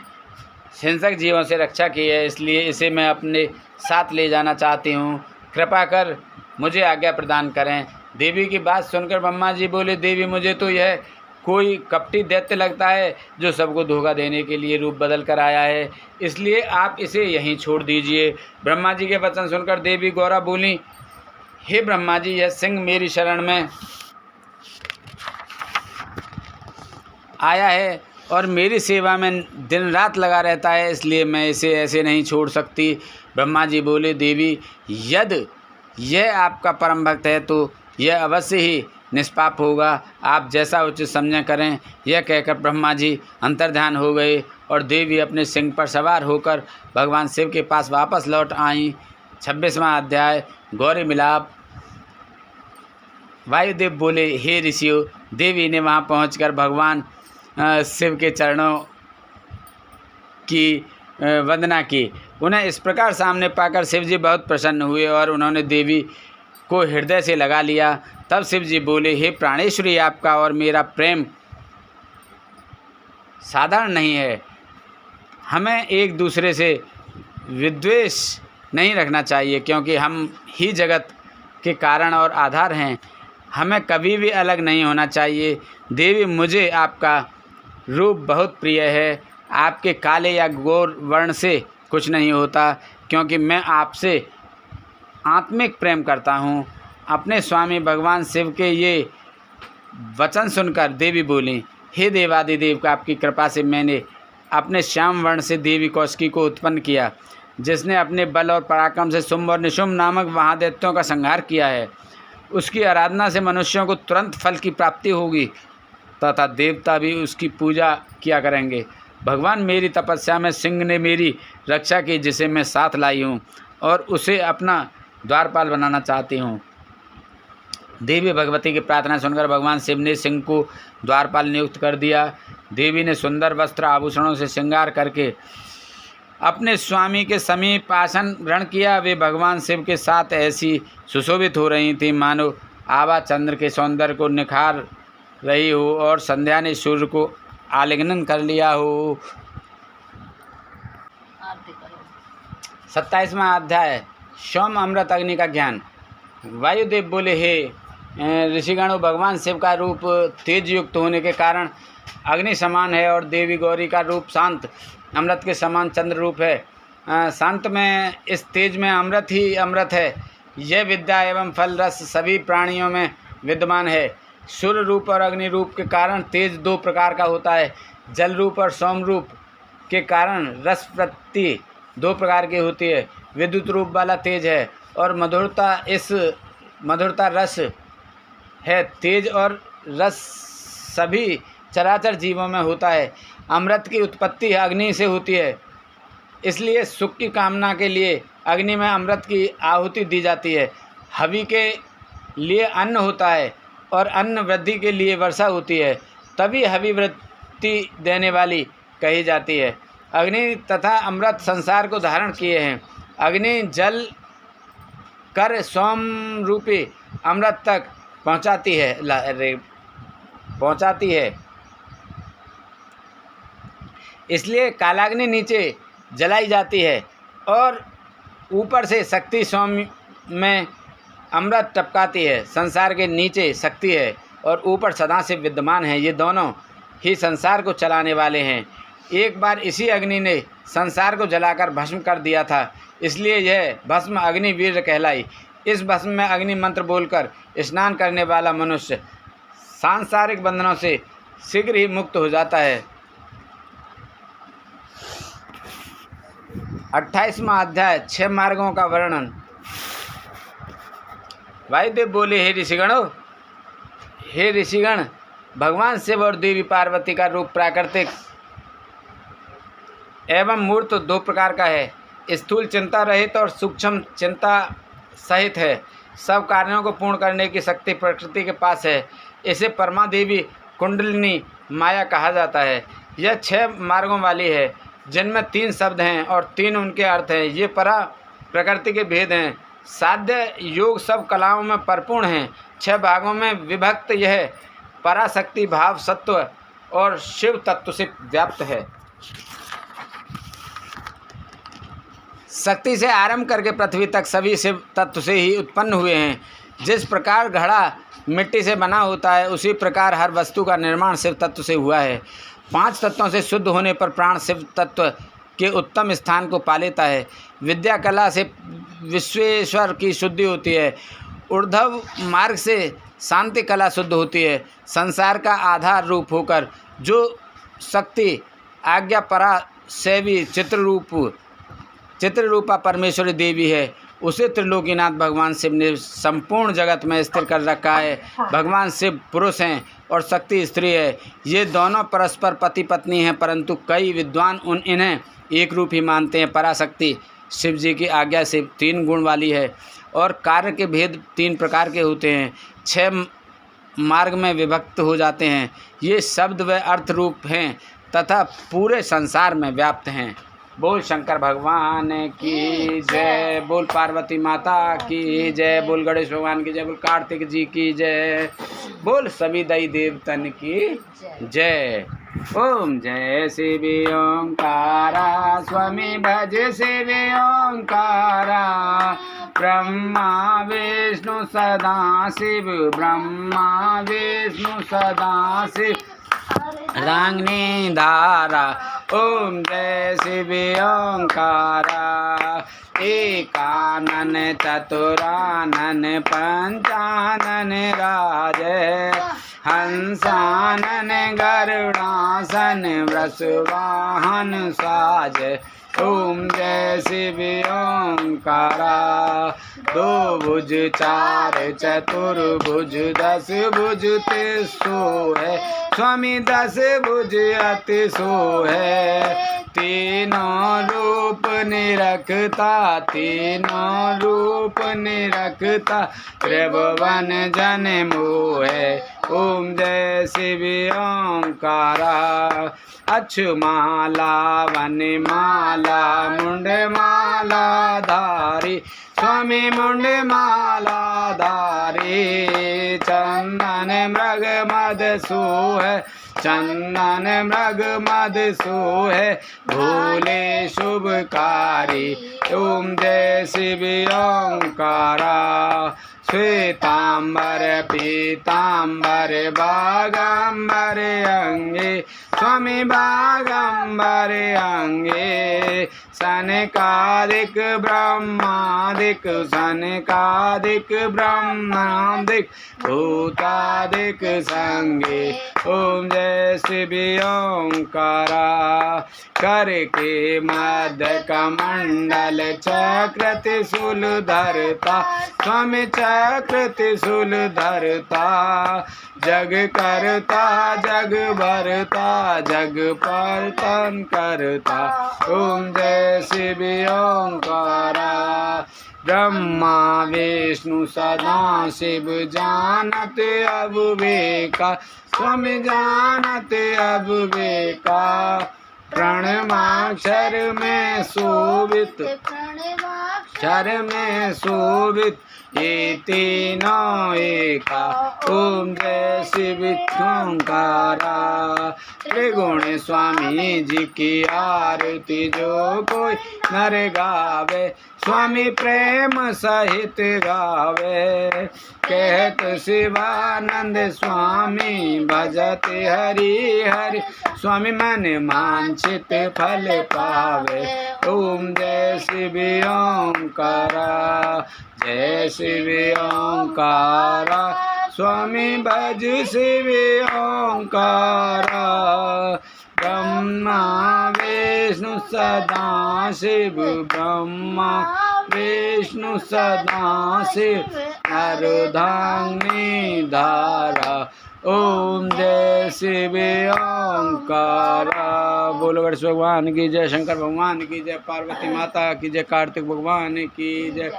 Speaker 1: हिंसक जीवों से रक्षा की है, इसलिए इसे मैं अपने साथ ले जाना चाहती हूँ। कृपा कर मुझे आज्ञा प्रदान करें। देवी की बात सुनकर ब्रह्मा जी बोले, देवी, मुझे तो यह कोई कपटी दैत्य लगता है जो सबको धोखा देने के लिए रूप बदल कर आया है, इसलिए आप इसे यहीं छोड़ दीजिए। ब्रह्मा जी के वचन सुनकर देवी गौरा बोली, हे ब्रह्मा जी, यह सिंह मेरी शरण में आया है और मेरी सेवा में दिन रात लगा रहता है, इसलिए मैं इसे ऐसे नहीं छोड़ सकती। ब्रह्मा जी बोले, देवी, यदि यह आपका परम भक्त है तो यह अवश्य ही निष्पाप होगा। आप जैसा उचित समझें करें। यह कहकर ब्रह्मा जी अंतर्ध्यान हो गए और देवी अपने सिंह पर सवार होकर भगवान शिव के पास वापस लौट आईं। 26वां अध्याय, गौरी मिलाप। वायुदेव बोले, हे ऋषियों, देवी ने वहां पहुंचकर भगवान शिव के चरणों की वंदना की। उन्हें इस प्रकार सामने पाकर शिव जी बहुत प्रसन्न हुए और उन्होंने देवी को हृदय से लगा लिया। तब शिव जी बोले, हे प्राणेश्वरी, आपका और मेरा प्रेम साधारण नहीं है। हमें एक दूसरे से विद्वेष नहीं रखना चाहिए, क्योंकि हम ही जगत के कारण और आधार हैं। हमें कभी भी अलग नहीं होना चाहिए। देवी, मुझे आपका रूप बहुत प्रिय है। आपके काले या गौर वर्ण से कुछ नहीं होता, क्योंकि मैं आपसे आत्मिक प्रेम करता हूँ। अपने स्वामी भगवान शिव के ये वचन सुनकर देवी बोली, हे देवादिदेव, का आपकी कृपा से मैंने अपने श्याम वर्ण से देवी कौशिकी को उत्पन्न किया, जिसने अपने बल और पराक्रम से शुम्भ और निशुम्भ नामक महादैत्यों का संहार किया है। उसकी आराधना से मनुष्यों को तुरंत फल की प्राप्ति होगी तथा देवता भी उसकी पूजा किया करेंगे। भगवान, मेरी तपस्या में सिंह ने मेरी रक्षा की, जिसे मैं साथ लाई हूँ और उसे अपना द्वारपाल बनाना चाहती हूँ। देवी भगवती की प्रार्थना सुनकर भगवान शिव ने सिंह को द्वारपाल नियुक्त कर दिया। देवी ने सुंदर वस्त्र आभूषणों से श्रृंगार करके अपने स्वामी के समीप आसन ग्रहण किया। वे भगवान शिव के साथ ऐसी सुशोभित हो रही थी मानो आभा चंद्र के सौंदर्य को निखार रही हो और संध्या ने सूर्य को आलिंगन कर लिया हो। 27वां अध्याय, सोम अमृत अग्नि का ज्ञान। वायुदेव बोले, हे ऋषिगणों, भगवान शिव का रूप तेज युक्त होने के कारण अग्नि समान है और देवी गौरी का रूप शांत अमृत के समान चंद्र रूप है। शांत में इस तेज में अमृत ही अमृत है। यह विद्या एवं फल रस सभी प्राणियों में विद्यमान है। सूर्य रूप और अग्नि रूप के कारण तेज दो प्रकार का होता है। जल रूप और सोम रूप के कारण रस वृत्ति दो प्रकार की होती है। विद्युत रूप वाला तेज है और मधुरता रस है। तेज और रस सभी चराचर जीवों में होता है। अमृत की उत्पत्ति अग्नि से होती है, इसलिए सुख की कामना के लिए अग्नि में अमृत की आहुति दी जाती है। हवि के लिए अन्न होता है और अन्न वृद्धि के लिए वर्षा होती है, तभी हवि वृद्धि देने वाली कही जाती है। अग्नि तथा अमृत संसार को धारण किए हैं। अग्नि जल कर सोम रूपी अमृत तक पहुंचाती है। इसलिए कालाग्नि नीचे जलाई जाती है और ऊपर से शक्ति सोम में अमृत टपकाती है। संसार के नीचे शक्ति है और ऊपर सदा से विद्यमान है। ये दोनों ही संसार को चलाने वाले हैं। एक बार इसी अग्नि ने संसार को जलाकर भस्म कर दिया था, इसलिए यह भस्म अग्निवीर कहलाई। इस भस्म में अग्नि मंत्र बोलकर स्नान करने वाला मनुष्य सांसारिक बंधनों से शीघ्र ही मुक्त हो जाता है। 28वां अध्याय 6 मार्गों का वर्णन। वायुदेव बोले, हे ऋषिगण, भगवान शिव और देवी पार्वती का रूप प्राकृतिक एवं मूर्त दो प्रकार का है। स्थूल चिंता रहित और सूक्ष्म चिंता सहित है। सब कार्यों को पूर्ण करने की शक्ति प्रकृति के पास है। इसे परमा देवी कुंडलिनी माया कहा जाता है। यह 6 मार्गों वाली है, जिनमें 3 शब्द हैं और 3 उनके अर्थ हैं। ये परा प्रकृति के भेद हैं। साध्य योग सब कलाओं में परिपूर्ण हैं। 6 भागों में विभक्त यह पराशक्ति भाव सत्व और शिव तत्व से व्याप्त है। शक्ति से आरंभ करके पृथ्वी तक सभी शिव तत्व से ही उत्पन्न हुए हैं। जिस प्रकार घड़ा मिट्टी से बना होता है, उसी प्रकार हर वस्तु का निर्माण शिव तत्व से हुआ है। 5 तत्वों से शुद्ध होने पर प्राण शिव तत्व के उत्तम स्थान को पा लेता है। विद्या कला से विश्वेश्वर की शुद्धि होती है। ऊर्ध्व मार्ग से शांति कला शुद्ध होती है। संसार का आधार रूप होकर जो शक्ति आज्ञा परा सेवी चित्ररूपा परमेश्वरी देवी है, उसे त्रिलोकीनाथ भगवान शिव ने संपूर्ण जगत में स्थिर कर रखा है। भगवान शिव पुरुष हैं और शक्ति स्त्री है। ये दोनों परस्पर पति पत्नी हैं, परंतु कई विद्वान इन्हें एक रूप ही मानते हैं। पराशक्ति शिव जी की आज्ञा से 3 गुण वाली है और कार्य के भेद 3 प्रकार के होते हैं। 6 मार्ग में विभक्त हो जाते हैं। ये शब्द व अर्थ रूप हैं तथा पूरे संसार में व्याप्त हैं। बोल शंकर भगवान की जय, बोल पार्वती माता की जय, बोल गणेश भगवान की जय, बोल कार्तिक जी की जय, बोल सभी दई देवतन की जय। ओम जय शिव ओंकारा, स्वामी भज शिव ओंकारा, ब्रह्मा विष्णु सदा शिव, ब्रह्मा विष्णु सदा शिव, रांगनी धारा। ओम जय शिव ओंकारा, एकानन चतुरानन पंचानन राज, हंसानन गरुड़ासन वृषवाहन साज। ओम जय शिव ओंकारा, 2 भुज 4 चतुर्भुज 10 भुज तिसो है, स्वामी 10 भुज अति सो है। तीनों रूप निरखता, तीनों रूप निरखता, त्रिभुवन जन मोहे। ओम जय शिव ओंकारा, अक्षमाला वनमाला मुंडमाला धारी, स्वामी मुंडमाला धारी। चंदन मृग मद सोह, चंदन मृग मद सोह, भोले शुभकारी। ओम जय शिव ओंकारा, श्वेतांबर पीतांबर बागंबर अंगे, स्वामी बागंबर अंगे। सनकादिक ब्रह्मादिक सनकादिक ब्रह्मादिक भूतादिक संगे ओम जय शिव ओंकारा। करके मध्य कमंडल चक्र त्रिशूल धरता स्वामी चक्र त्रिशूल धरता। जग करता जग भरता जग पर्तन करता ओम जय शिव ओंकारा। ब्रह्मा विष्णु सदा शिव जानत अब वेका स्वामी जानत अब वेका। प्रणवाक्षर में शोभित क्षर में शोभित ये तीनों एका ओम जय शिव ओंकारा। त्रिगुण स्वामी जी की आरती जो कोई नर गावे स्वामी प्रेम सहित गावे। कहत शिवानंद स्वामी भजत हरि हरि स्वामी मन वांछित फल पावे ओम जय शिव ओंकारा। जय शिव ओंकारा स्वामी भज शिव ओंकारा। ब्रह्मा विष्णु सदा शिव ब्रह्मा विष्णु सदा शिव अर्धांगिनी धारा ओम जय शिव ओंकारा। बोलो गणेश भगवान की जय, शंकर भगवान की जय, पार्वती माता की जय, कार्तिक भगवान की जय।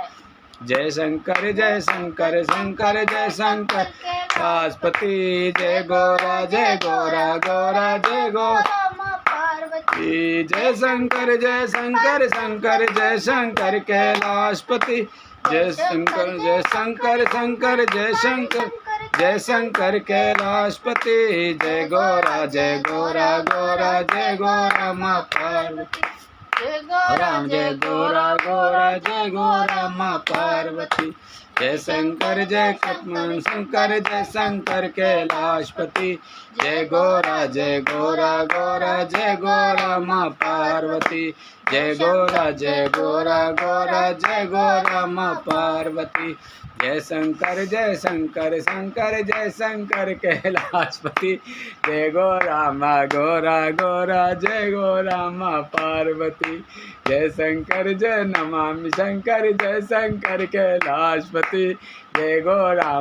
Speaker 1: जय शंकर जय शंकर शंकर जय शंकर पार्वती जय गौरा गौरा जय गौरा जय शंकर शंकर जय शंकर कैलाशपति जय शंकर शंकर जय शंकर कैलाशपति जय गौरा जय गौरा माँ पार्वती राम जय गौरा माँ पार्वती। जय शंकर जय शंकर कैलाशपति जय गौरा जय गौरा माँ पार्वती। जय गौरा माँ पार्वती। जय शंकर कैलाशपति जय गौरा माँ पार्वती। जय शंकर जय नमामि शंकर जय शंकर कैलाशपति जय गौरा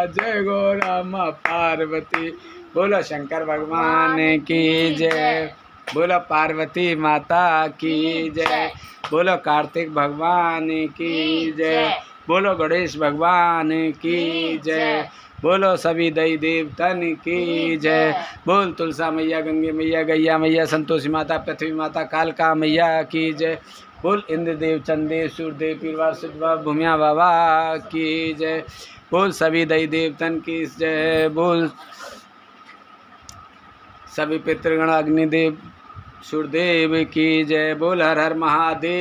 Speaker 1: जय गौरा माँ पार्वती। बोलो शंकर भगवान की जय, बोलो पार्वती माता की जय, बोलो कार्तिक भगवान की जय, बोलो गणेश भगवान की जय, बोलो सभी दई देवतन की जय। बोल तुलसा मैया, गंगे मैया, गैया मैया, संतोषी माता, पृथ्वी माता, कालका मैया की जय। बोल इंद्रदेव, चंद्रदेव, सूर्यदेव, पीरवार सिद्धवा भूमिया बाबा की जय। बोल सभी दई देवतन की जय। बोल सभी पितृगण, अग्निदेव, सूर्यदेव की जय। बोल हर हर महादेव।